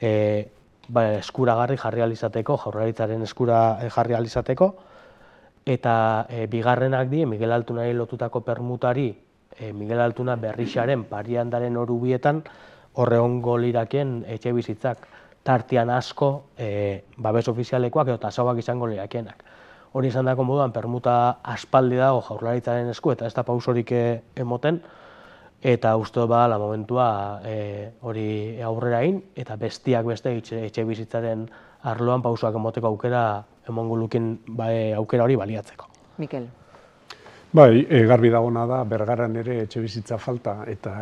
[SPEAKER 3] eskuragarri jarri alizateko, Jaurlaritzaren eskura jarri alizateko, eta bigarrenak die Miguel Altunari lotutako permutari, Miguel Altuna Berrixaren Pariandaren orubietan horre ongo liraken etxe bizitzak tartian asko babes ofizialekoak eta tasauak izango lirakenak. Hori izan dako moduan permuta aspaldi dago Jaurlaritzaren esku eta ez da pausorik emoten, eta uste badala momentua hori aurrera egin, eta bestiak beste etxe bizitzaren arloan pausoak emoteko aukera emongo lukin aukera hori baliatzeko.
[SPEAKER 1] Mikel.
[SPEAKER 2] Bai, garbi dagona da, Bergaran ere etxe bizitza falta, eta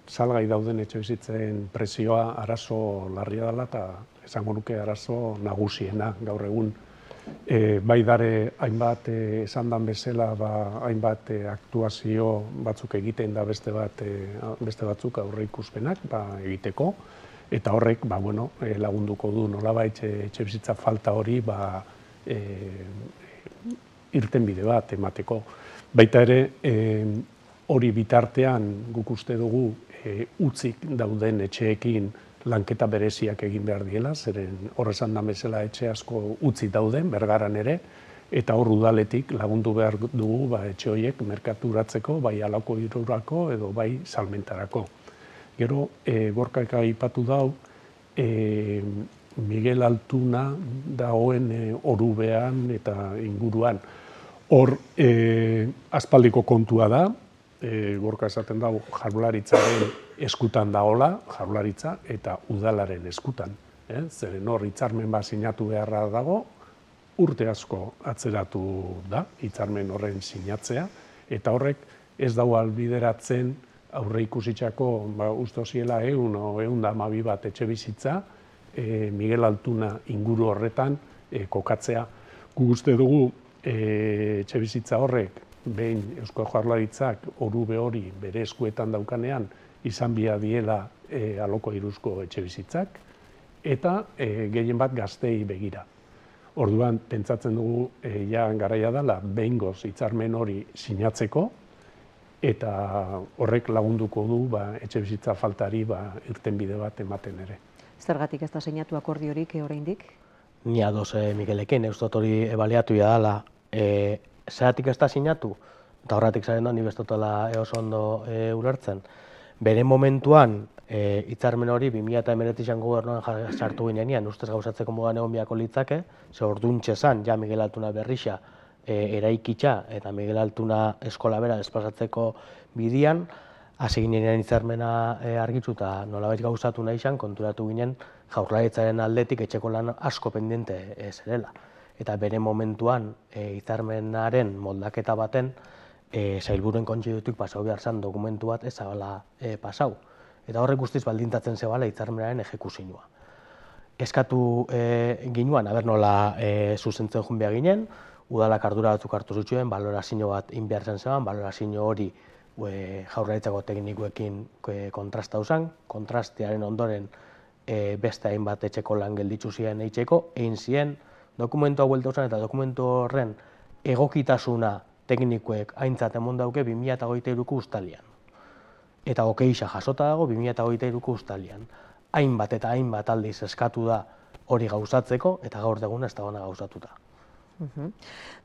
[SPEAKER 2] salgai dauden etxe bizitzen presioa arazo larria dela, eta esango nuke arazo nagusiena gaur egun. Bai dare hainbat esan dan bezala, hainbat aktuazio batzuk egiten da beste batzuk aurre ikuspenak egiteko, eta horrek lagunduko du nolabait etxe bizitza falta hori irtenbide bat emateko. Baita ere, hori bitartean guk uste dugu utzik dauden etxeekin lanketa bereziak egin behar diela, zeren horrezan da bezala etxe asko utzi dauden, Bergaran ere, eta hor udaletik lagundu behar dugu etxe horiek merkaturatzeko, bai alako irurako edo bai salmentarako. Gero, Gorkak aipatu dau, Miguel Altuna dagoen orubean eta inguruan. Hor, aspaldiko kontua da, Gorka esaten dago Jaurlaritzaren eskutan dagoela, Jaurlaritza eta udalaren eskutan. Zeren hor hitzarmen bat sinatu beharra dago, urte asko atzeratu da, hitzarmen horren sinatzea, eta horrek ez dago albideratzen aurre ikusitzako uste ziela 112 bat etxe bizitza, Miguel Altuna inguru horretan kokatzea. Guk uste dugu etxe bizitza horrek, behin Eusko Jaurlaritzak orube hori bere eskuetan daukanean, izan bia diela aloko iruzko etxe bizitzak, eta gehien bat gaztei begira. Orduan, pentsatzen dugu garaia dela behingoz hitzarmen hori sinatzeko, eta horrek lagunduko du etxe bizitza faltari irtenbide bat ematen ere.
[SPEAKER 1] Zergatik ez da sinatu akordiorik oraindik?
[SPEAKER 3] Ni ados Mikelekin, eustot hori ebaliatu dela. Zeratik ez da sinatu, eta horretik zaren da, ni bestotela oso ondo ulertzen. Bere momentuan, hitzarmen hori 2019an gobernuan sartu ginean, ustez gauzatzeko modan egon biako litzake, ze orduntxe zan, ja Miguel Altuna Berrixa eraikitza eta Miguel Altuna eskola bera desplazatzeko bidian, hasi ginen hitzarmena argitu eta nolabait gauzatu nahi izan, konturatu ginen Jaurlaritzaren aldetik etxeko lan asko pendiente zerela. Eta bere momentuan hitzarmenaren moldaketa baten sailburuen kontseilutik pasau behar zan dokumentu bat ez zabala pasau. Eta horrek guztiz baldintzatzen zebala hitzarmenaren ejekuzioa. Eskatu ginuan, aber nola zuzentzen joan behar ginen, udalak ardura batzuk hartu zutuen, balorazio bat inbehar zen zeban, balorazio hori Jaurlaritzako teknikoekin kontrastau zen, kontrastearen ondoren beste hainbat etxeko lan gelditzu ziren eitzeko, egin ziren dokumentua buelta zen eta dokumentu horren egokitasuna teknikoek aintzat emon dauke 2023ko uztailean. Eta okeixa jasota dago 2023ko uztailean. Hainbat eta hainbat aldiz eskatu da hori gauzatzeko eta gaur deguna ez dagoena gauzatuta.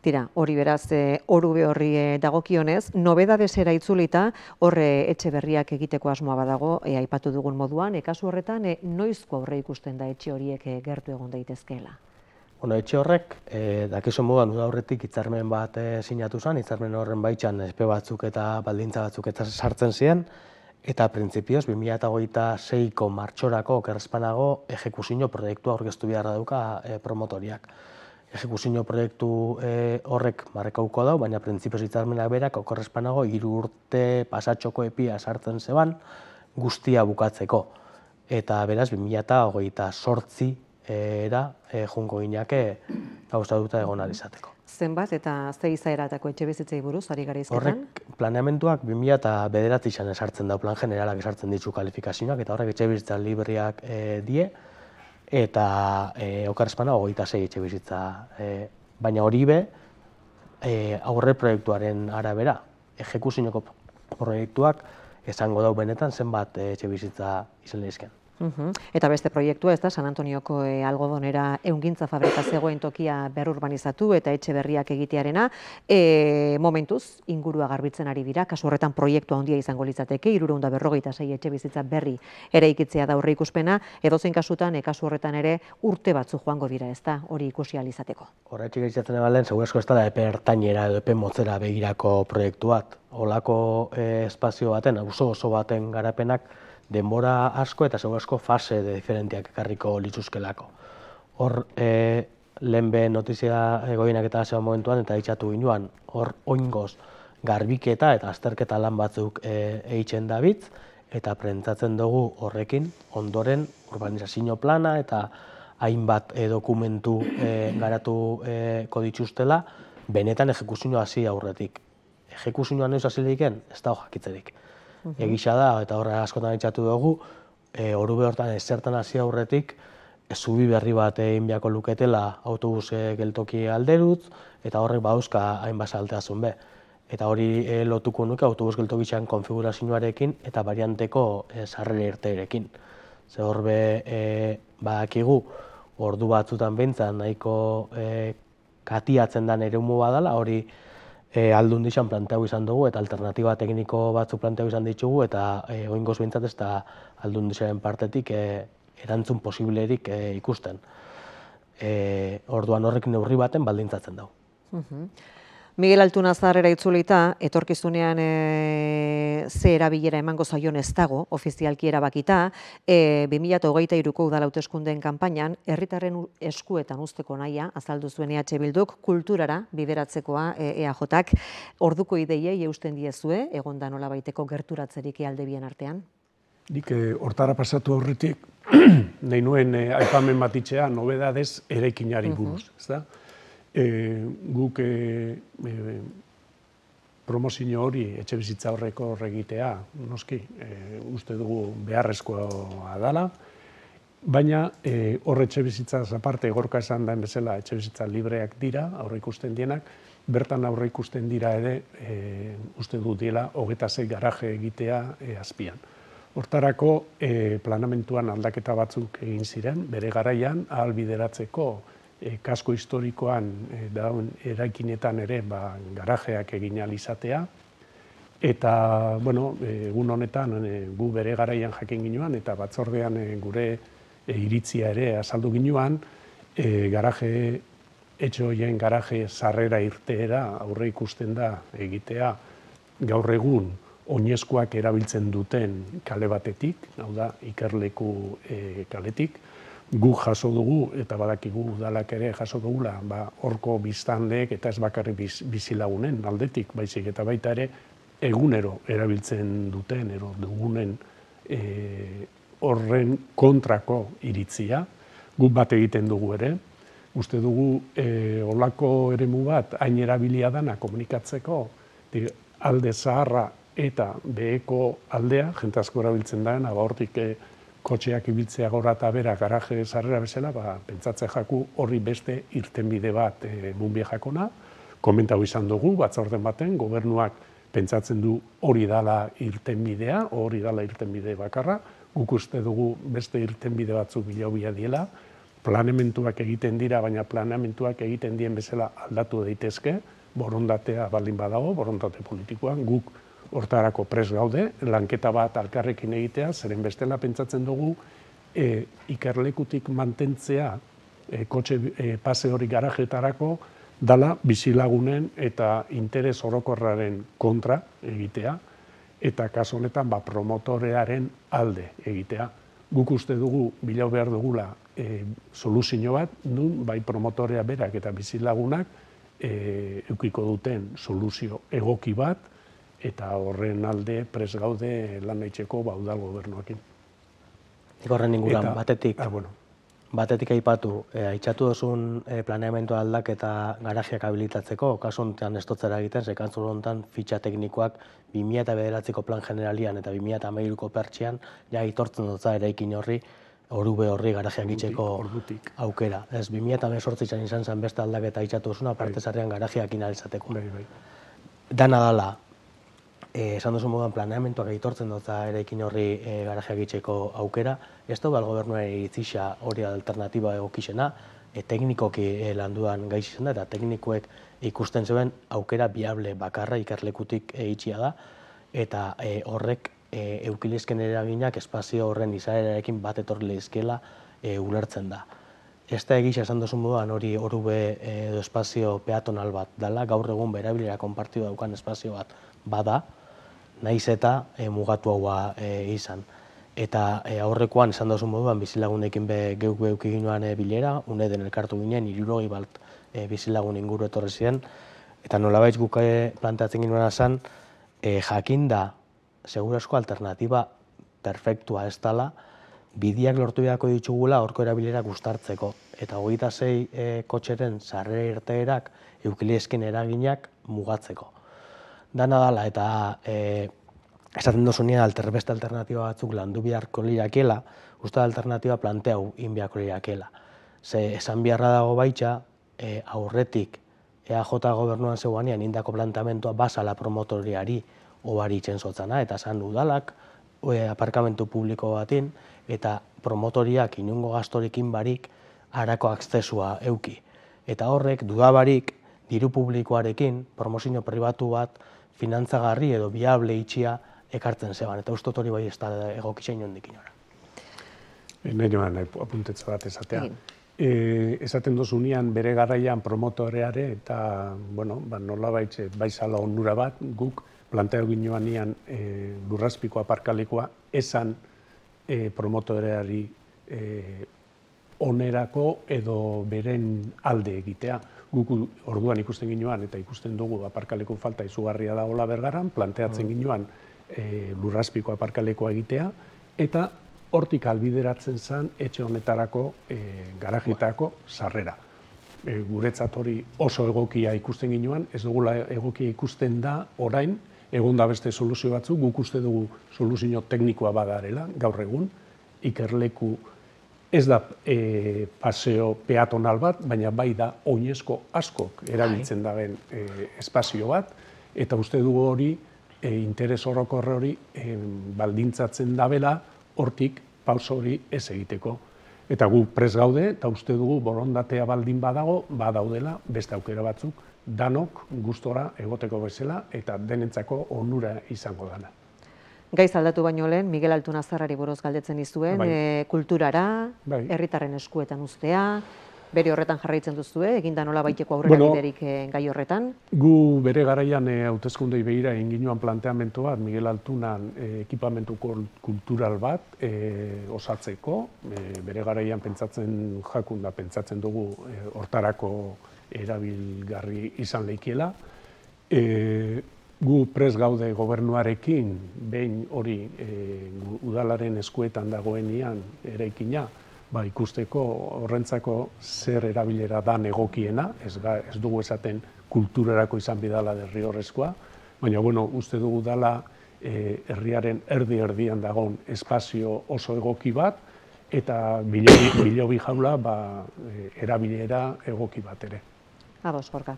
[SPEAKER 1] Tira, hori beraz, orube horri dagokionez, nobedadesera itzulita, horre etxe berriak egiteko asmoa badago, aipatu dugun moduan, kasu horretan, noizko aurre ikusten da etxe horiek gertu egon daitezkeela?
[SPEAKER 3] Etxe horrek, dakizu moduan uda horretik hitzarmen bat sinatu zen, hitzarmen horren baitxan espe batzuk eta baldintza batzuk eta sartzen ziren, eta printzipioz 2026ko martxorako okerrezpanago ejekuzio proiektua aurkeztu beharra dauka promotoriak. Ejekuzio proiektu horrek marrekauko dau, baina printzipioz hitzarmenak berak okerrezpanago 3 urte pasatxoko epia sartzen zeban guztia bukatzeko. Eta beraz 2028 era junko gineake gauzatuta egon alizateko.
[SPEAKER 1] Zenbat eta ze izaeratako etxe bizitzei buruz ari gara izketan?
[SPEAKER 3] Horrek planeamenduak 2009an esartzen da, plan generalak esartzen ditu kalifikazioak, eta horrek etxe bizitza libriak die, eta okerrezpana 26 etxe bizitza. Baina hori be, aurre proiektuaren arabera, ejekuzioko proiektuak esango dau benetan zenbat etxe bizitza izan lehizken.
[SPEAKER 1] Eta beste proiektua, ez da, San Antonioko algodonera ehungintza fabrika zegoen tokia berrurbanizatu eta etxe berriak egitearena. Momentuz, ingurua garbitzen ari dira, kasu horretan proiektua handia izango litzateke, 356 etxe bizitza berri eraikitzea da aurre ikuspena, edozein kasutan, kasu horretan ere urte batzu joango dira, ez da, hori ikusi alizateko.
[SPEAKER 3] Horretxik egitzatzen ebalen, segurazko ez da epe ertainera edo epe motzera begirako proiektu bat. Olako espazio baten, auzo oso baten garapenak, denbora asko eta segurazko fase diferentiak ekarriko litzuzkelako. Hor, lehen behen notizia egoinak eta zegoen momentuan eta ditxatu ginuan, hor oingoz garbiketa eta azterketa lan batzuk eitzen dabitz, eta prentzatzen dugu horrekin ondoren urbanizazio plana eta hainbat dokumentu garatuko dituztela, benetan ejekuzioa hasi aurretik. Ejekuzioa noiz hasi lehiken, ez da jakitzerik. Egisa da, eta horre askotan ditxatu dugu, orube hortan ezertan hasi aurretik, zubi berri bat egin beharko luketela autobus geltoki alderutz, eta horrek bauzka hainbat salteazun be. Eta hori lotuko nuke autobus geltokitxan konfigurazioarekin eta varianteko sarrera irteerekin. Ze horbe badakigu, ordu batzutan behintzan nahiko katiatzen den eremu badala, hori aldun dixan planteau izan dugu eta alternatiba tekniko batzuk planteau izan ditugu eta oingoz behintzat ez da aldun dixaren partetik erantzun posiblerik ikusten. Orduan horrek neurri baten baldintzatzen dugu.
[SPEAKER 1] Miguel Altuna zaharrera itzulita, etorkizunean ze erabilera emango zaion ez dago, ofizialki erabakita, 2023ko udal hauteskundeen kanpainan, herritarren eskuetan uzteko nahia, azaldu zuen EH Bilduk, kulturara bideratzekoa EAJak, orduko ideiei eusten diezue, egonda nolabaiteko gerturatzerik alde bien artean?
[SPEAKER 2] Nik hortara pasatu aurretik, nahi nuen aipamen bat itxea, nobedadez eraikinari buruz, ez da? Guk promozio hori etxe bizitza horreko horregitea, noski, uste dugu beharrezkoa dela, baina horre etxe bizitza aparte, gorka esan daen bezala, etxe bizitza libreak dira, aurre ikusten dienak, bertan aurre ikusten dira ere, uste du diela, 26 garaje egitea azpian. Hortarako planamentuan aldaketa batzuk egin ziren, bere garaian, ahalbideratzeko kasko historikoan daun eraikinetan ere garajeak egin alizatea, Eta, bueno, egun honetan gu bere garaian jakin ginoan eta batzordean gure iritzia ere azaldu ginoan, etxe horien garaje sarrera irteera aurre ikusten da egitea gaur egun oinezkoak erabiltzen duten kale batetik, hau da, ikerleku kaletik, gu jaso dugu, eta badakigu udalak ere jaso dugula, horko biztanleek eta ez bakarrik bizilagunen aldetik, baizik eta baita ere egunero erabiltzen duten, dugunen horren kontrako iritzia, guk bat egiten dugu ere, uste dugu olako eremu bat hain erabilia dana komunikatzeko alde zaharra eta beheko aldea, jente asko erabiltzen dena, hortik kotxeak ibiltzea gora eta bera garaje sarrera bezala, pentsatzen jaku horri beste irtenbide bat munbiejakona, komentau izan dugu, batzorden baten, gobernuak pentsatzen du hori dala irtenbidea, hori dala irtenbide bakarra, guk uste dugu beste irtenbide batzuk bilaubia diela, planeamentuak egiten dira, baina planeamentuak egiten dien bezala aldatu daitezke, borondatea baldin badago, borondate politikoan, guk hortarako prest gaude, lanketa bat alkarrekin egitea, zeren bestela pentsatzen dugu ikerlekutik mantentzea kotxe pase hori garajetarako dala bizilagunen eta interes orokorraren kontra egitea, eta kasu honetan promotorearen alde egitea. Guk uste dugu bilau behar dugula soluzio bat, nun bai promotorea berak eta bizilagunak eukiko duten soluzio egoki bat, eta horren alde pres gaude lan eitzeko udal gobernuakin.
[SPEAKER 3] Horren inguruan, batetik aipatu, aitzatu duzun planeamendu aldaketa garajeak habilitatzeko, kasu honetan ez dotzera egiten, sekantzu honetan fitxa teknikoak 2009ko plan generalian eta 2013ko pertsian ja itortzen dutza eraikin horri, orube horri garajeak itxeko aukera. Ez 2018an izan zen beste aldaketa aitzatu duzuna, parte zarrean garajeak inalizateko. Dana dala, esan duzu moduan planeamentuak aitortzen dutza eraikin horri garajeak itxeko aukera, ez da gobernuaren iritzia hori alternatiba egokizena, teknikoki landuan gaiz izan da, eta teknikoek ikusten zuen aukera biable bakarra ikerlekutik itxia da, eta horrek eukilizken eraginak espazio horren izaerarekin bat etorri lehizkela ulertzen da. Ez da egisa esan duzu moduan hori orube edo espazio peatonal bat dela, gaur egun berabilera konpartidu daukan espazio bat bada, nahiz eta mugatu haua izan. Eta aurrekoan esan duzu moduan bizilagunekin geuk ginoan bilera, uneden elkartu ginen, 60 bat bizilagun inguru etorri ziren, eta nolabait guk planteatzen ginoena zen, jakinda segurazko alternatiba perfektua ez dela, bidiak lortu beharko ditugula horko erabilerak uztartzeko. Eta 26 kotxeren sarrera irteerak eukilizken eraginak mugatzeko. Dana dala eta esaten dozunean beste alternatiba batzuk landu beharko lirakiela, uste alternatiba planteau in beharko lirakiela. Ze esan beharra dago baitxa, aurretik EAJ gobernuan zeuanean indako planteamentua basala promotoriari obari itzen zotzana, eta esan udalak aparkamentu publiko batin, eta promotoriak inungo gaztorikin barik harako akzesua euki. Eta horrek dudabarik diru publikoarekin promozio pribatu bat finantzagarri edo viable itxia ekartzen zeban, eta uste hori bai ez da egokitza inondik inora.
[SPEAKER 2] Nahi apuntetza bat esatea. Esaten dozunean bere garaian promotoreare eta nolabait baizala onura bat, guk planteatu ginoan nian Lurrazpiko aparkalekua esan promotoreari onerako edo beren alde egitea. Guk orduan ikusten ginoan eta ikusten dugu aparkaleku falta izugarria dagoela Bergaran, planteatzen ginoan Lurrazpiko aparkalekoa egitea, eta hortik albideratzen zen etxe honetarako garajetako sarrera. Guretzat hori oso egokia ikusten ginoan, ez dugula egokia ikusten da orain, egon da beste soluzio batzuk, guk uste dugu soluzio teknikoa badarela, gaur egun, ikerleku ez da paseo peatonal bat, baina bai da oinezko askok erabiltzen daben espazio bat, eta uste dugu hori interes orokorre hori baldintzatzen dabela hortik pauso hori ez egiteko. Eta gu prest gaude, eta uste dugu borondatea baldin badago, badaudela beste aukera batzuk, danok gustora egoteko bezala eta denentzako onura izango dana.
[SPEAKER 1] Gaiz aldatu baino lehen, Miguel Altunazarrari buruz galdetzen dizuen, kulturara, herritarren eskuetan uztea, bere horretan jarraitzen duzue, eginda nola baiteko aurrera biderik gai horretan?
[SPEAKER 2] Gu bere garaian hauteskundei begira egin ginoan planteamendu bat, Miguel Altunan ekipamentu kultural bat osatzeko, bere garaian pentsatzen dugu hortarako erabilgarri izan leikiela. Gu prest gaude gobernuarekin, behin hori udalaren eskuetan dagoenean eraikina, ikusteko horrentzako zer erabilera dan egokiena, ez dugu esaten kulturarako izan bidala derrigorrezkoa, baina uste dugu dala herriaren erdi-erdian dagoen espazio oso egoki bat, eta bilobi jaula erabilera egoki bat ere.
[SPEAKER 1] Ados, Gorka.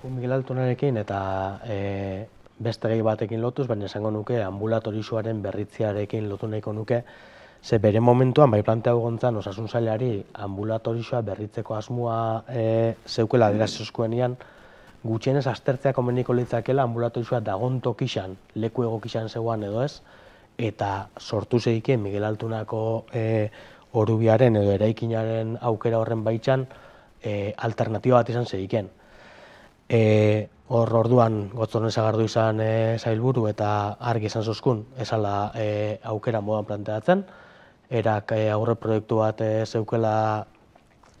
[SPEAKER 3] Miguel Altunarekin eta beste gai batekin lotuz, baina esango nuke ambulatorioaren berritzearekin lotu nahiko nuke, ze bere momentuan, bai planteago gontzan, osasun sailari ambulatorioa berritzeko asmoa zeukela adierazizkoenean, gutxienez aztertzea komeniko litzakela ambulatorioa dagon tokixan, leku egokixan zegoan edo ez, eta sortu zeiken Miguel Altunako orubiaren edo eraikinaren aukera horren baitzan alternatiba bat izan zeiken. Orduan Gotzorne Sagardu izan sailburu eta argi izan zozkun, esala aukera modan planteatzen, erak aurre proiektu bat zeukela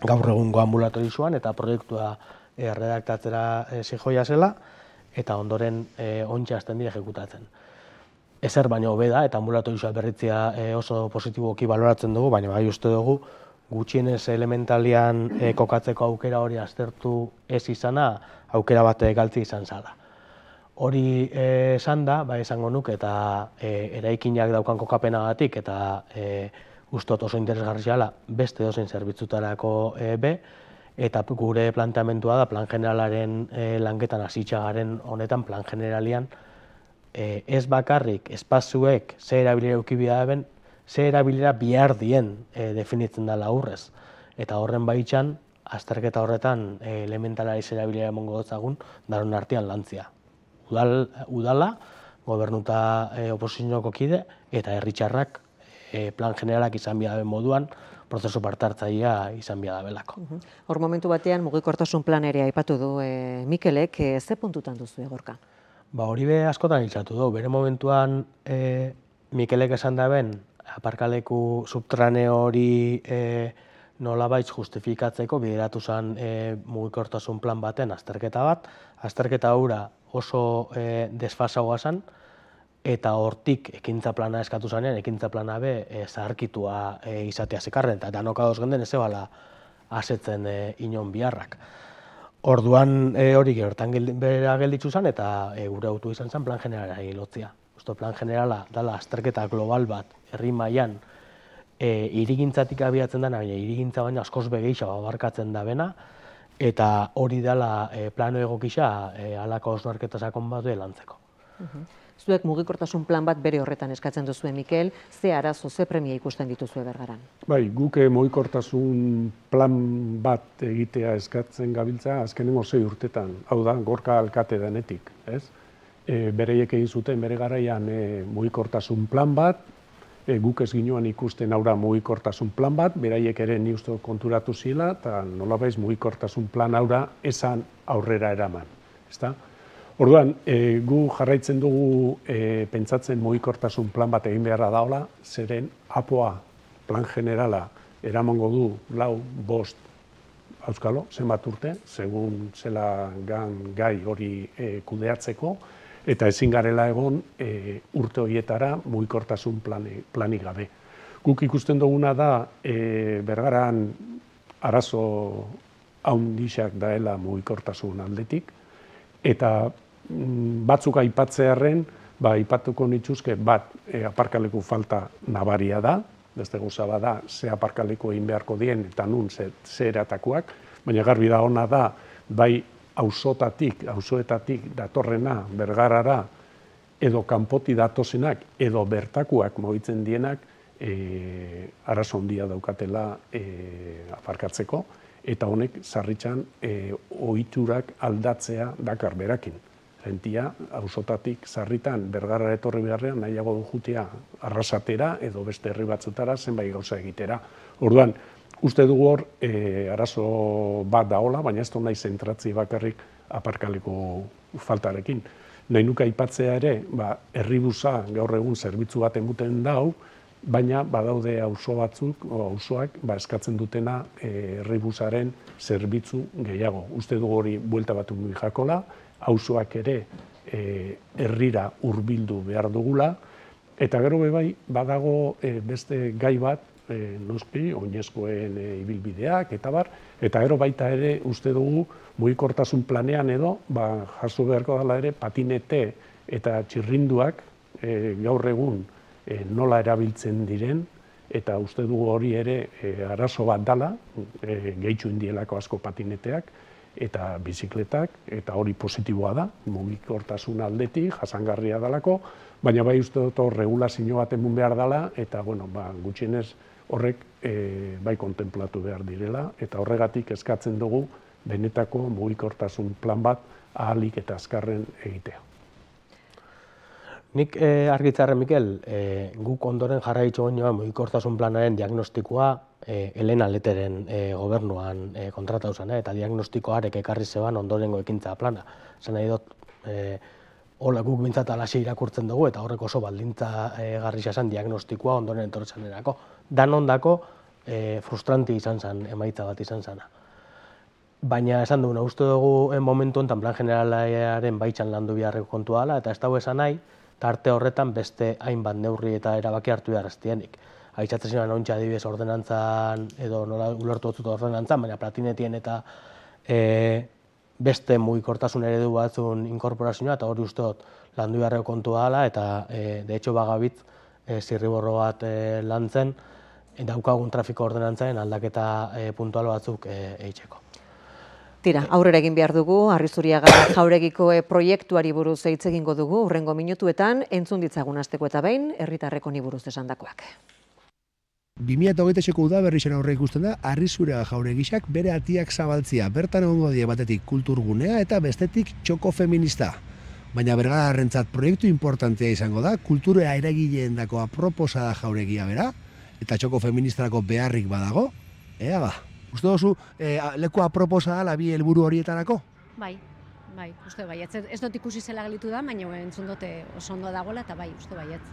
[SPEAKER 3] gaur egungo ambulatorioan eta proiektua redaktatzera zijoia zela, eta ondoren ontsa hasten dira ejekutatzen. Ezer baino hobe da, eta ambulatorioa berritzea oso positiboki baloratzen dugu, baina bai uste dugu gutxienez elementalian kokatzeko aukera hori aztertu ez izana, aukera bat galtzi izan zala. Hori esan da, esango nuke, eta eraikinak daukan kokapenagatik, eta ustot oso interesgarri zala beste dozein zerbitzutarako eta gure planteamentua da plan generalaren lanketan hasitxagaren honetan plan generalian ez bakarrik espazioek ze erabilera eukibia eben, ze erabilera bihar dien definitzen dela aurrez. Eta horren baitzan, azterketa horretan elementalari ze erabilera emongo dutzagun, daron artean lantzia. Udala, gobernuta oposizioko kide, eta herritxarrak plan generalak izan bidaben moduan, prozesu partartzailea izan bidabelako.
[SPEAKER 1] Hor momentu batean mugikortasun plan ere aipatu du Mikelek, ze puntutan duzu Gorka?
[SPEAKER 3] Hori be askotan hiltzatu du, bere momentuan Mikelek esan daben, aparkaleku subterrane hori nolabait justifikatzeko bideratu zen mugikortasun plan baten azterketa bat. Azterketa hura oso desfasagoa zen, eta hortik ekintza plana eskatu zanean, ekintza plana be zaharkitua izatea zekarren, eta danok ados genden ez ebala asetzen inon biharrak. Orduan hori gertan bera gelditzu zen, eta gure autu izan zen plan generalari lotzia. Plan generala dala azterketa global bat herri mailan hirigintzatik abiatzen dena, baina hirigintza baina askoz begeixa abarkatzen da bena, eta hori dela plano egokisa halako hausnarketa sakon bat lantzeko.
[SPEAKER 1] Zuek mugikortasun plan bat bere horretan eskatzen duzue, Mikel, ze arazo, ze premia ikusten dituzue Bergaran?
[SPEAKER 2] Guk mugikortasun plan bat egitea eskatzen gabiltza azkenengo 6 urtetan, hau da, Gorka alkate denetik, ez? Bereiek egin zuten bere garaian mugikortasun plan bat, guk ez ginoan ikusten aurra mugikortasun plan bat, beraiek ere ni uste konturatu zila, eta nolabaiz mugikortasun plan aurra esan aurrera eraman. Orduan, gu jarraitzen dugu pentsatzen mugikortasun plan bat egin beharra daola, zeren APOA plan generala eramango du 4-5 auskalo, zenbat urte, segun zela gai hori kudeatzeko, eta ezin garela egon urte horietara mugikortasun planik gabe. Guk ikusten duguna da Bergaran arazo haundixak daela mugikortasun aldetik, eta batzuk aipatzearren, aipatuko nituzke bat aparkaleku falta nabaria da, beste gauza bada ze aparkaleku egin beharko dien eta nun ze eratakoak, baina garbi da ona da, bai auzoetatik datorrena Bergarara edo kanpoti datozenak edo bertakoak mugitzen dienak arazo handia daukatela aparkatzeko, eta honek sarritxan ohiturak aldatzea dakar berakin. Gentia, auzotatik sarritan Bergarara etorri beharrean nahiago du jutea Arrasatera edo beste herri batzutara zenbait gauza egitera. Orduan, uste dugu hor arazo bat dagoela, baina ez da nahi zentratzi bakarrik aparkaleko faltarekin. Nahi nuke aipatzea ere, herribusa gaur egun zerbitzu bat emuten dau, baina badaude auzo batzuk, auzoak eskatzen dutena herribusaren zerbitzu gehiago. Uste dugu hori buelta bat jakola, auzoak ere herrira hurbildu behar dugula, eta gero bai badago beste gai bat, noski, oinezkoen ibilbideak eta bar, eta gero baita ere uste dugu mugikortasun planean edo jaso beharko dela ere patinete eta txirrinduak gaur egun nola erabiltzen diren, eta uste dugu hori ere arazo bat dela, gehitxu indielako asko patineteak, eta bizikletak, eta hori positiboa da, mugikortasun aldetik, jasangarria dalako, baina bai uste dut regulazio bat emun behar dela, eta gutxienez horrek bai kontemplatu behar direla, eta horregatik eskatzen dugu benetako mugikortasun plan bat ahalik eta azkarren egitea.
[SPEAKER 3] Nik argitzarren, Mikel, guk ondoren jarraitzu goinoa mugikortasun planaren diagnostikoa Elena Leteren gobernuan kontratatu zen, eta diagnostikoarek ekarri zeban ondorengo ekintza plana. Zan nahi dut, hola guk bintzat alaxe irakurtzen dugu, eta horrek oso baldintza garrisa zen diagnostikoa ondoren etortzen erako. Dan ondako frustranti izan zen, emaitza bat izan zena. Baina esan duguna, uste dugu momentu enten plan generalaren baitxan landu biharreko kontua dela, eta ez dago esan nahi, tarte horretan beste hainbat neurri eta erabaki hartu behar eztienik. Aitzatzen ziren ontsa adibidez ordenantzan, edo nola ulertu batzut ordenantzan, baina platinetien eta beste mugikortasun eredu batzun inkorporazioa, eta hori uste dut landu beharreko kontua dela, eta de hecho bagabitz zirriborro bat lantzen, daukagun trafiko ordenantzaren aldaketa puntual batzuk eitzeko.
[SPEAKER 1] Tira, aurrera egin behar dugu, Arrizuriaga Jauregiko proiektuari buruz hitz egingo dugu, hurrengo minutuetan entzun ditzagun hasteko eta behin, herritarrek honi buruz esandakoak.
[SPEAKER 4] 2008ko udaberrixen aurre ikusten da, Arrizuriaga Jauregiak bere atiak zabaltzia, bertan egongo die batetik kulturgunea eta bestetik txoko feminista. Baina Bergararrentzat proiektu importantea izango da, kultura eragileendako aproposa da Jauregia bera, eta txoko feministarako beharrik badago, ea ba. Uste duzu, leku aproposa da bi helburu horietarako?
[SPEAKER 7] Bai, uste baietz. Ez dut ikusi zela gelitu da, baina entzun dute oso ondo dagoela, eta bai, uste baietz.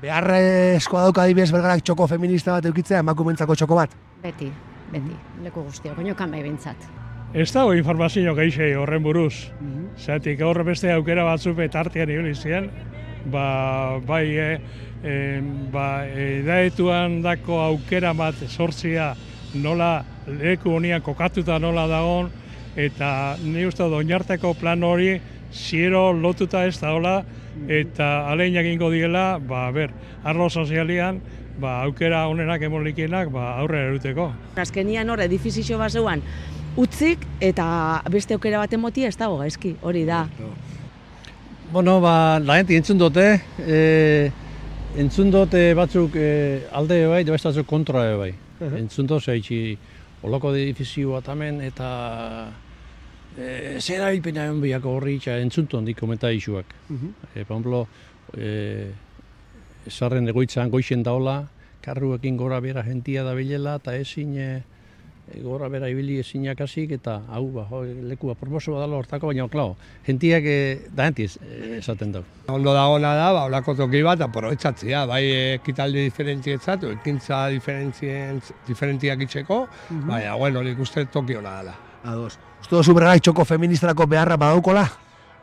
[SPEAKER 4] Beharrezkoa dauka adibidez Bergarak txoko feminista bat eukitzea, emakumentzako txoko bat?
[SPEAKER 7] Beti, leku guztiak, oinokan bai behintzat.
[SPEAKER 5] Ez dago informazio gehiago horren buruz. Zeratik gaur beste aukera batzuk tartean ibili ziren, edaetuan dako aukera bat sortzia nola leku honian kokatuta nola dagoen, eta ni uste oinarteko plan hori ziero lotuta ez dagoela, eta alein egingo diela, arlo sozialian, aukera honenak emolikienak aurrera eruteko.
[SPEAKER 6] Azkenian hor edifizio bat zeuan utzik eta beste aukera bat emotia ez dago gaizki, hori da.
[SPEAKER 9] Bueno, laenti entzun dute batzuk alde bai, eta beste batzuk kontra bai. Entzun dut zaitxi olako edifizio bat hemen eta zer erabilpena egon biako horri entzun dut handik komentaizuak. Por ejemplo, esarren egoitzan goixen daola, karruekin gora bera jentia da bilela eta ezin gora bera ibili ezinak hasik eta hau leku aproposo badala hortako, baina klaro, jentiak da jentiz esaten dau.
[SPEAKER 8] Ondo dagona da, olako toki bat aprobetxatzea, bai ekitaldi diferentzietzat, ekintza diferentziak itxeko, baina, nik uste toki hona dela.
[SPEAKER 4] Uste duzu Bergarak txoko feministarako beharra badaukola?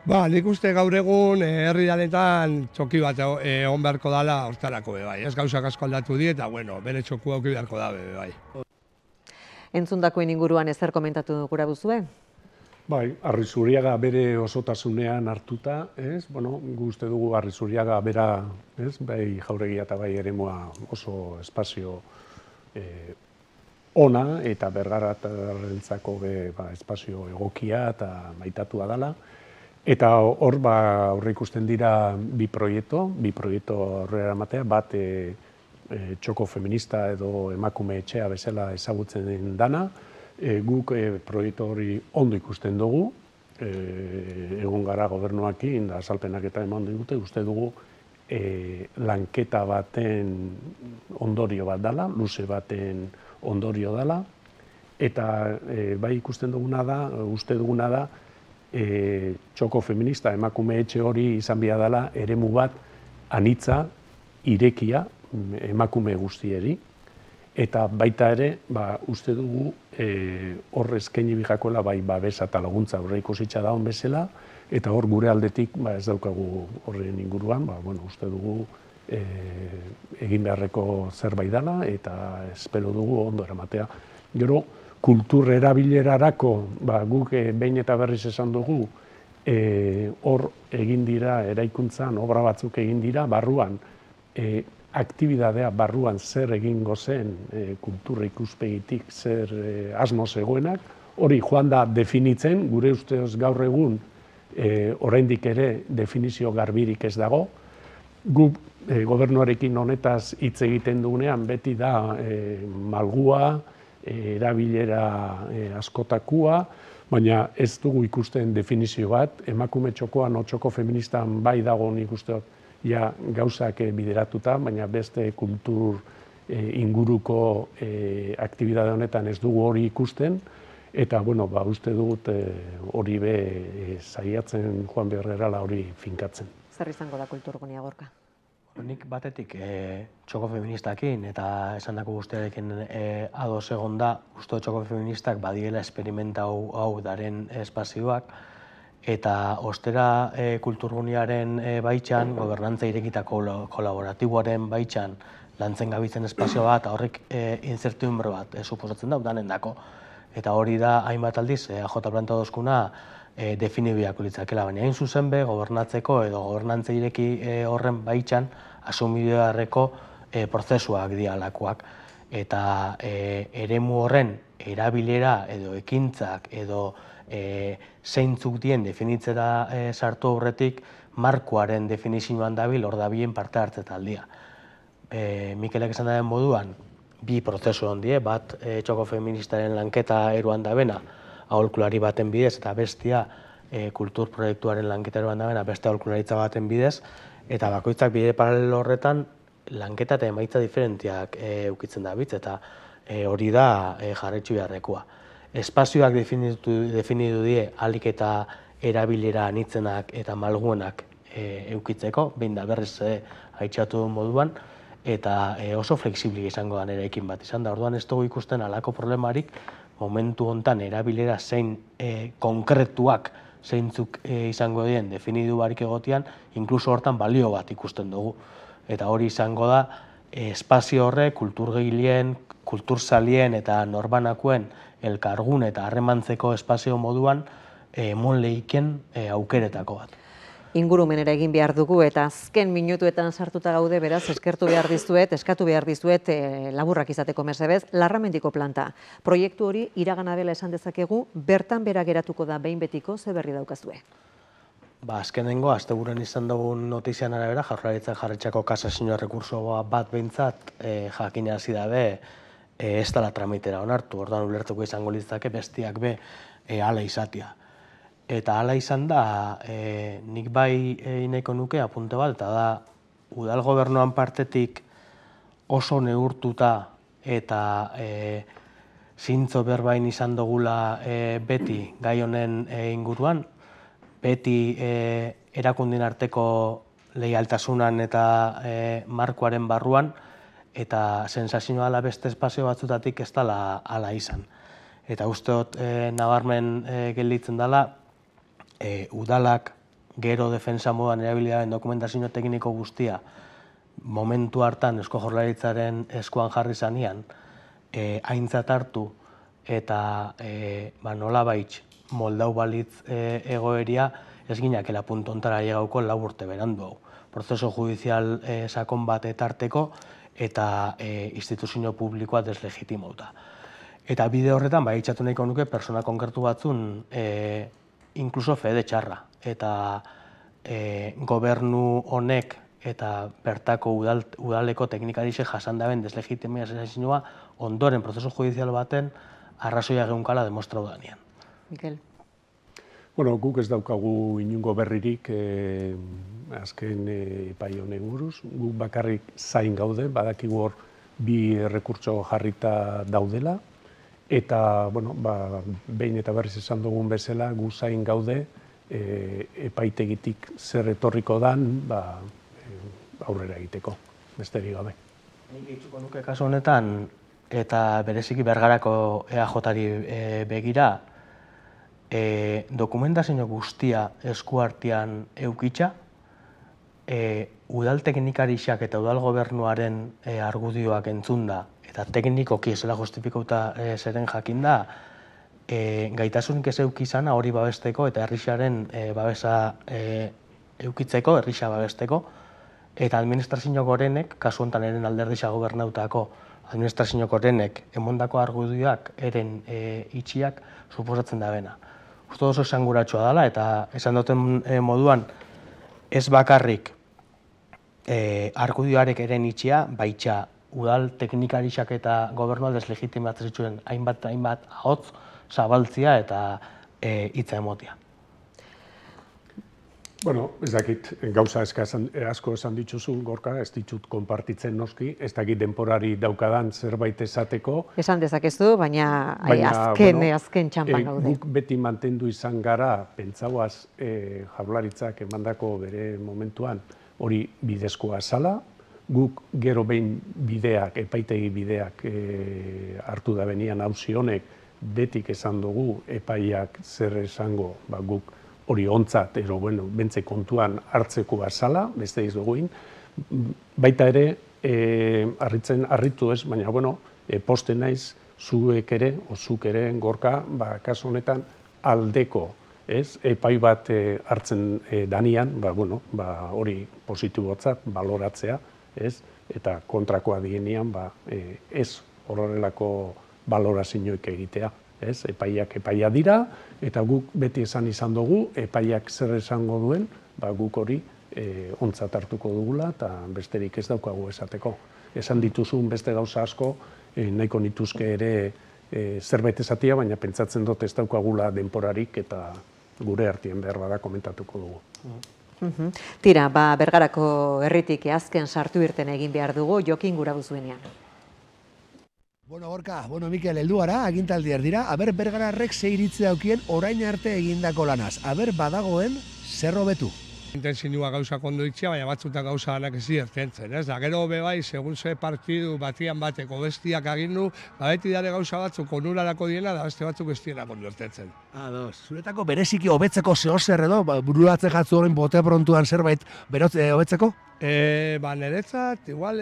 [SPEAKER 8] Nik uste gaur egun herri danetan txoki bat egon beharko dela hortarako bai. Ez gauzak asko aldatu di eta bere txoku auki beharko da bai.
[SPEAKER 1] Entzundakoen inguruan ezer komentatu gura buzue?
[SPEAKER 2] Bai, Arrizuriaga bere osotasunean hartuta, gu uste dugu Arrizuriaga bera, bai Jauregia eta bai eremua oso espazio ona eta Bergararrentzako espazio egokia eta maitatua dela. Eta hor aurre ikusten dira bi proiektu aurrera eramatea, bat txoko feminista edo emakume etxea bezala ezagutzen den dana, guk proiektu hori ondo ikusten dugu, egon gara gobernuakin, da azalpenak eta eman digute, uste dugu lanketa baten ondorio bat dela, luze baten ondorio dela, eta bai ikusten duguna da, uste duguna da, txoko feminista emakume etxe hori izan behar dela eremu bat anitza, irekia, emakume guztieri, eta baita ere, uste dugu hor eskaini bihakoela bai babesa eta laguntza horre ikusitza daun bezala, eta hor gure aldetik ez daukagu horren inguruan, uste dugu egin beharreko zerbait dela, eta espero dugu ondo eramatea. Gero, kultur erabilerarako, guk behin eta berriz esan dugu, hor egin dira, eraikuntzan, obra batzuk egin dira, barruan, aktibidadea barruan zer egingo zen kultura ikuspegitik zer asmo zegoenak, hori joan da definitzen, gure ustez gaur egun oraindik ere definizio garbirik ez dago. Guk gobernuarekin honetaz hitz egiten dugunean beti da malgua, erabilera askotakua, baina ez dugu ikusten definizio bat, emakume txokoan o txoko feministan bai dago nik usteot ja gauzak bideratuta, baina beste kultur inguruko aktibidade honetan ez dugu hori ikusten, eta uste dugut hori be saiatzen joan beharrerala hori finkatzen.
[SPEAKER 1] Zer izango da kulturgunia, Gorka?
[SPEAKER 3] Nik batetik txoko feministakin eta esandako guztiarekin ados egon da, uste txoko feministak badiela esperimenta hau daren espazioak, eta ostera kulturguniaren baitxan, gobernantza irekita kolaboratiboaren baitxan lantzen gabitzen espazio bat, horrek inzertiumbre bat suposatzen da, udanen dako. Eta hori da, hainbat aldiz, AJ planta dozkuna, definibiako litzakela, baina hain zuzen be, gobernatzeko edo gobernantza ireki horren baitxan, asumidearreko prozesuak dialakoak. Eta eremu horren erabilera edo ekintzak edo zeintzuk dien definitzera sartu aurretik, markoaren definizioan dabil hor dabien parte hartze taldia. Mikelek esan daren moduan, bi prozesu ondie, bat txoko feministaren lanketa eruan dabena, aholkulari baten bidez, eta bestia kultur proiektuaren lanketa eruan dabena, beste aholkularitza baten bidez, eta bakoitzak bide paralelo horretan lanketa eta emaitza diferentiak eukitzen da bitz, eta hori da jarretxu beharrekoa. Espazioak definitu die ahalik eta erabilera anitzenak eta malguenak eukitzeko, behin da berriz haitxatu moduan, eta oso fleksibli izango da eraikin bat izan da. Orduan ez dugu ikusten halako problemarik momentu hontan erabilera zein konkretuak zeintzuk izango dien definitu barik egotian, inkluso hortan balio bat ikusten dugu. Eta hori izango da espazio horre kulturgileen, kulturzalien eta norbanakuen elkargun eta harremantzeko espazio moduan monleiken aukeretako bat.
[SPEAKER 1] Ingurumenera egin behar dugu eta azken minutuetan sartuta gaude, beraz, eskatu behar dizuet, laburrak izateko mesebez, Larramendiko planta. Proiektu hori iragana dela esan dezakegu, bertan bera geratuko da behin betiko, ze berri daukazue?
[SPEAKER 3] Azkenengo, asteburuan izan dugun notizian arabera, Jaurlaritzak jarritxako kasazio errekursoa bat behintzat jakinarazi dabe ez dela tramitera onartu, orduan ulertuko izango litzake bestiak be hala izatea. Eta hala izan da, nik bai nahiko nuke apunte bat, eta da, udal gobernuan partetik oso neurtuta eta zintzo berbain izan dugula beti gai honen inguruan, beti erakundin arteko leialtasunan eta markoaren barruan, eta sensazioa ala beste espazio batzutatik ez dela hala izan. Eta usteot nabarmen gelditzen dela, udalak gero defensa moduan erabiliaren dokumentazio tekniko guztia momentu hartan Eusko Jaurlaritzaren eskuan jarri zanean, aintzat hartu eta nolabait moldau balitz egoeria ez ginakela puntu ontara llegauko 4 urte berandu hau. Prozeso judizial sakon bat etarteko eta instituzio publikoa deslegitimauta. Eta bide horretan, itxatu nahiko nuke, persona konkretu batzun inkluso fede txarra. Eta gobernu honek eta bertako udaleko teknikarixe jasandaben deslegitimazioa ondoren prozesu judizial baten arrazoia gehunkala demostrau danean.
[SPEAKER 1] Mikel?
[SPEAKER 2] Bueno, guk ez daukagu inungo berririk azken epai honen buruz. Guk bakarrik zain gaude, badakigu hor bi errekurtso jarrita daudela, eta, bueno, behin eta berriz esan dugun bezala, gu zain gaude epaitegitik zer etorriko dan, aurrera egiteko, besterik gabe.
[SPEAKER 3] Nik itzuko nuke kasu honetan, eta bereziki Bergarako EAJ-ari begira, dokumentazio guztia eskuartean eukitza, udal teknikarixak eta udal gobernuaren argudioak entzunda, eta teknikoki zela justifikauta zeren jakinda, gaitasunik ez eukizana hori babesteko eta herrixaren babesa eukitzeko, herrixa babesteko, eta administrazio gorenek, kasu honetan eren alderdixa gobernautako administrazio gorenek emondako argudioak eren itxiak suposatzen da bena. Uste oso esanguratsua dela, eta esan duten moduan ez bakarrik argudioarek eren itxia, baitxa udal teknikarixak eta gobernua deslegitimatzen zituen hainbat ahotz zabaltzia eta hitza emotia.
[SPEAKER 2] Bueno, ez dakit, gauza asko esan dituzu, Gorka, ez ditut konpartitzen noski, ez dakit denporari daukadan zerbait esateko.
[SPEAKER 1] Esan dezakezu, baina azken txampan gaude.
[SPEAKER 2] Guk beti mantendu izan gara, pentsauaz Jaurlaritzak emandako bere momentuan hori bidezkoa zala, guk gero behin bideak, epaitegi bideak hartu da benian auzi honek, betik esan dugu epaiak zer esango, guk hori ontzat, ero, bueno, bentze kontuan hartzeko bazala, beste ez duguin. Baita ere, harritu ez, baina, bueno, poste naiz, zuk ere, Gorka, kasu honetan aldeko, ez? Epai bat hartzen danian, bueno, hori positibotzat, baloratzea, ez? Eta kontrakoa dienean, ez horrelako balorazioik egitea. Epaiak epaia dira, eta guk beti esan izan dugu, epaiak zer esango duen, guk hori ontzat hartuko dugula, eta besterik ez daukagu esateko. Esan dituzun beste gauza asko, nahiko nituzke ere zerbait esatia, baina pentsatzen dut ez daukagula denporarik, eta gure artien behar bada komentatuko dugu.
[SPEAKER 1] Tira, Bergarako herritik azken sartu irten egin behar dugu, Jokin Gurabuzuenean.
[SPEAKER 4] Bueno, Gorka, Mikel, heldu gara, agintaldi erdira, aber Bergararrek ze iritzi daukien orain arte egindako lanaz, aber badagoen zer hobetu.
[SPEAKER 8] Intensinua gauza kondo itxia, baina batzutan gauza ganak ez dirtentzen, ez? Da, gero bebai, segun ze partidu batian bateko bestiak agindu, beti dare gauza batzuk onurarako diena, da beste batzuk ez diena kondo irtentzen.
[SPEAKER 4] Zuretako bereziki hobetzeko zehozer edo, buruatze jatzu horrein bote prontuan zerbait hobetzeko?
[SPEAKER 8] Niretzat, igual,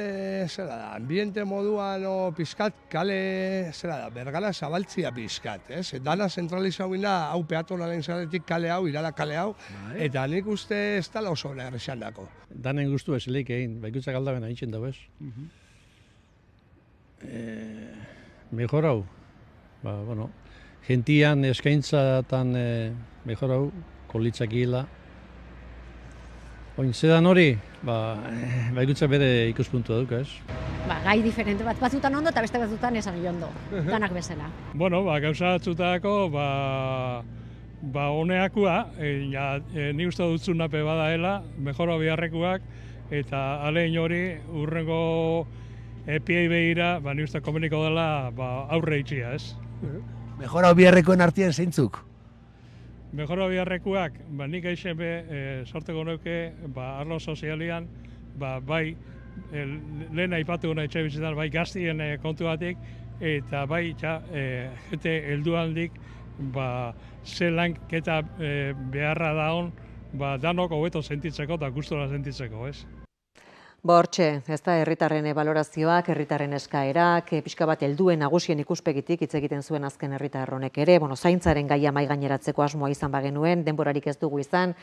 [SPEAKER 8] ambiente moduan pizkat, kale, Bergara zabaltzia pizkat, ez? Dana zentralizauina, hau peatonalen zaretik kale hau, irala kale hau, eta nik uste ez dala oso errexan dako.
[SPEAKER 9] Danen guztu ez leik egin, baikutzak aldaben haintzen dago ez. Mejorau, bueno, gentian eskaintzatan mejorau, kolitzak hila. Oin, zedan hori, baikutzak bere ikuspuntua duk, ez?
[SPEAKER 7] Gai diferente batzutan ondo eta beste batzutan esan ondo, danak bezala.
[SPEAKER 5] Bueno, gauza batzutako, honeakua, ni uste dutzun nape badaela, mejora biharrekuak, eta alein hori urrengo epiei behira, ni uste komeniko dela aurre itxia, ez?
[SPEAKER 4] Mejora biharrekoen artien zeintzuk?
[SPEAKER 5] Mejora biharrekuak, nik eixen sorteko nuke, arlo sozialian, bai, lehen aipatu gona etxe bizitan, bai gaztien kontu batik, eta bai, jete heldualdik, ze lanketa beharra daun, danok hobeto sentitzeko eta gustora sentitzeko, ez?
[SPEAKER 1] Hortxe, ez da herritarren balorazioak, herritarren eskaerak, pixka bat helduen nagusien ikuspegitik hitz egiten zuen azken herritar honek ere, zaintzaren gaia mahai gaineratzeko asmoa izan bagenuen, denborarik ez dugu izan.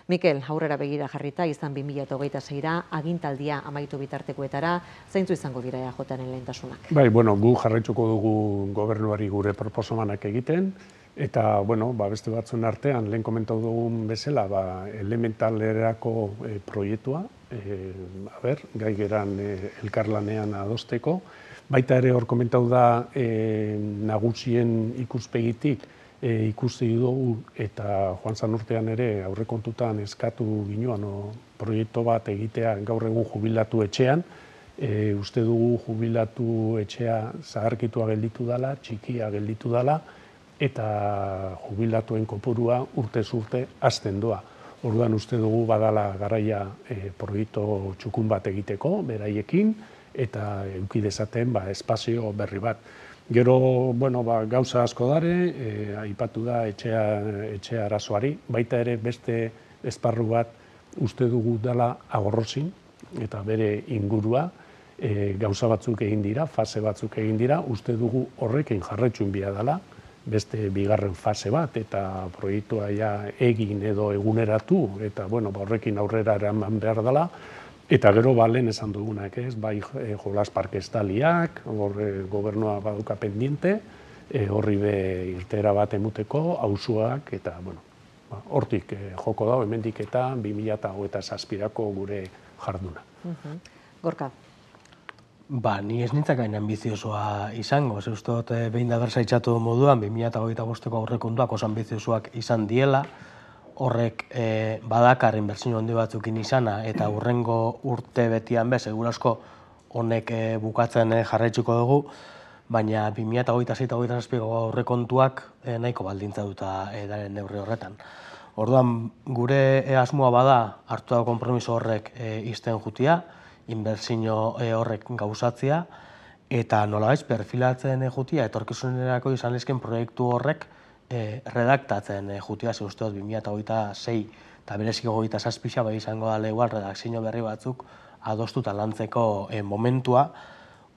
[SPEAKER 1] Mikel, aurrera begira jarrita, izan 2026ra, agintaldia amaitu bitartekoetara, zeintzu izango dira EAJaren lehentasunak?
[SPEAKER 2] Gu jarraituko dugu gobernuari gure proposamenak egiten, Eta, beste batzuen artean, lehen komentatu dugun bezala, elementalerako proiektua, gai geran elkarlanean adosteko. Baita ere hor komentatu da nagusien ikuspegitik ikusi dugu eta joan zan urtean ere aurrekontutan eskatu ginoan proiektu bat egitea gaur egun jubilatu etxean. Uste dugu jubilatu etxea zaharkitua gelditu dela, txikia gelditu dela, eta jubilatuen kopurua urtez urte hazten doa. Orduan uste dugu badala garaia proiektu txukun bat egiteko, beraiekin, eta eduki dezaten espazio berri bat. Gero, gauza asko dare, aipatu da etxea arazoari, baita ere beste esparru bat uste dugu dela Agorrozin, eta bere ingurua, gauza batzuk egin dira, fase batzuk egin dira, uste dugu horrekin jarraitxun bia dela, beste bigarren fase bat, eta proiektua egin edo eguneratu, eta horrekin aurrera eraman behar dela, eta gero lehen esan dugunak, bai jolas parkestaliak, gobernua baduka pendiente, horri be irtera bat emuteko, auzoak, eta hortik joko dago, hemendik eta 2027ko gure jarduna.
[SPEAKER 1] Gorka.
[SPEAKER 3] Ni ez nintzak gain ambiziosoa izango, ze uste dut behin da bersaitxatu moduan, 2025ko aurrekontuak oso ambiziosoak izan diela, horrek badakar inbertsio handi batzukin izana, eta hurrengo urte betian segurasko honek bukatzen jarraitzuko dugu, baina 2026-2027ko aurrekontuak nahiko baldintza duta daren neurri horretan. Orduan, gure asmoa bada hartu dago konpromiso horrek izten jutia, inbertsio horrek gauzatzea, eta nolabait perfilatzen jutia, etorkizunerako izan lezken proiektu horrek redaktatzen jutia, ze uste dut 2026 eta bereziko 2027 bai izango da igual redakzio berri batzuk adostuta lantzeko momentua,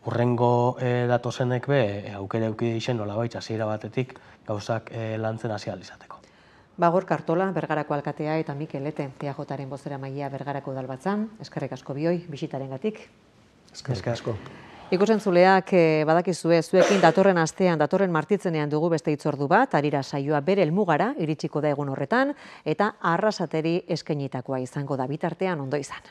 [SPEAKER 3] hurrengo datozenek aukera eduki dizen nolabait hasiera batetik gauzak lantzen hasi ahal izateko.
[SPEAKER 1] Gorka Artola, Bergarako alkatea, eta Mikel Lete, EAJaren bozeramailea Bergarako udalbatzan. Eskerrik asko bioi, bisitarengatik.
[SPEAKER 2] Eskerrik asko.
[SPEAKER 1] Ikusentzuleak badakizue, zuekin datorren astean, datorren martitzenean dugu beste hitzordu bat, Harira saioa bere helmugara iritsiko da egun horretan, eta Arrasateri eskainitakoa izango da bitartean ondo izan.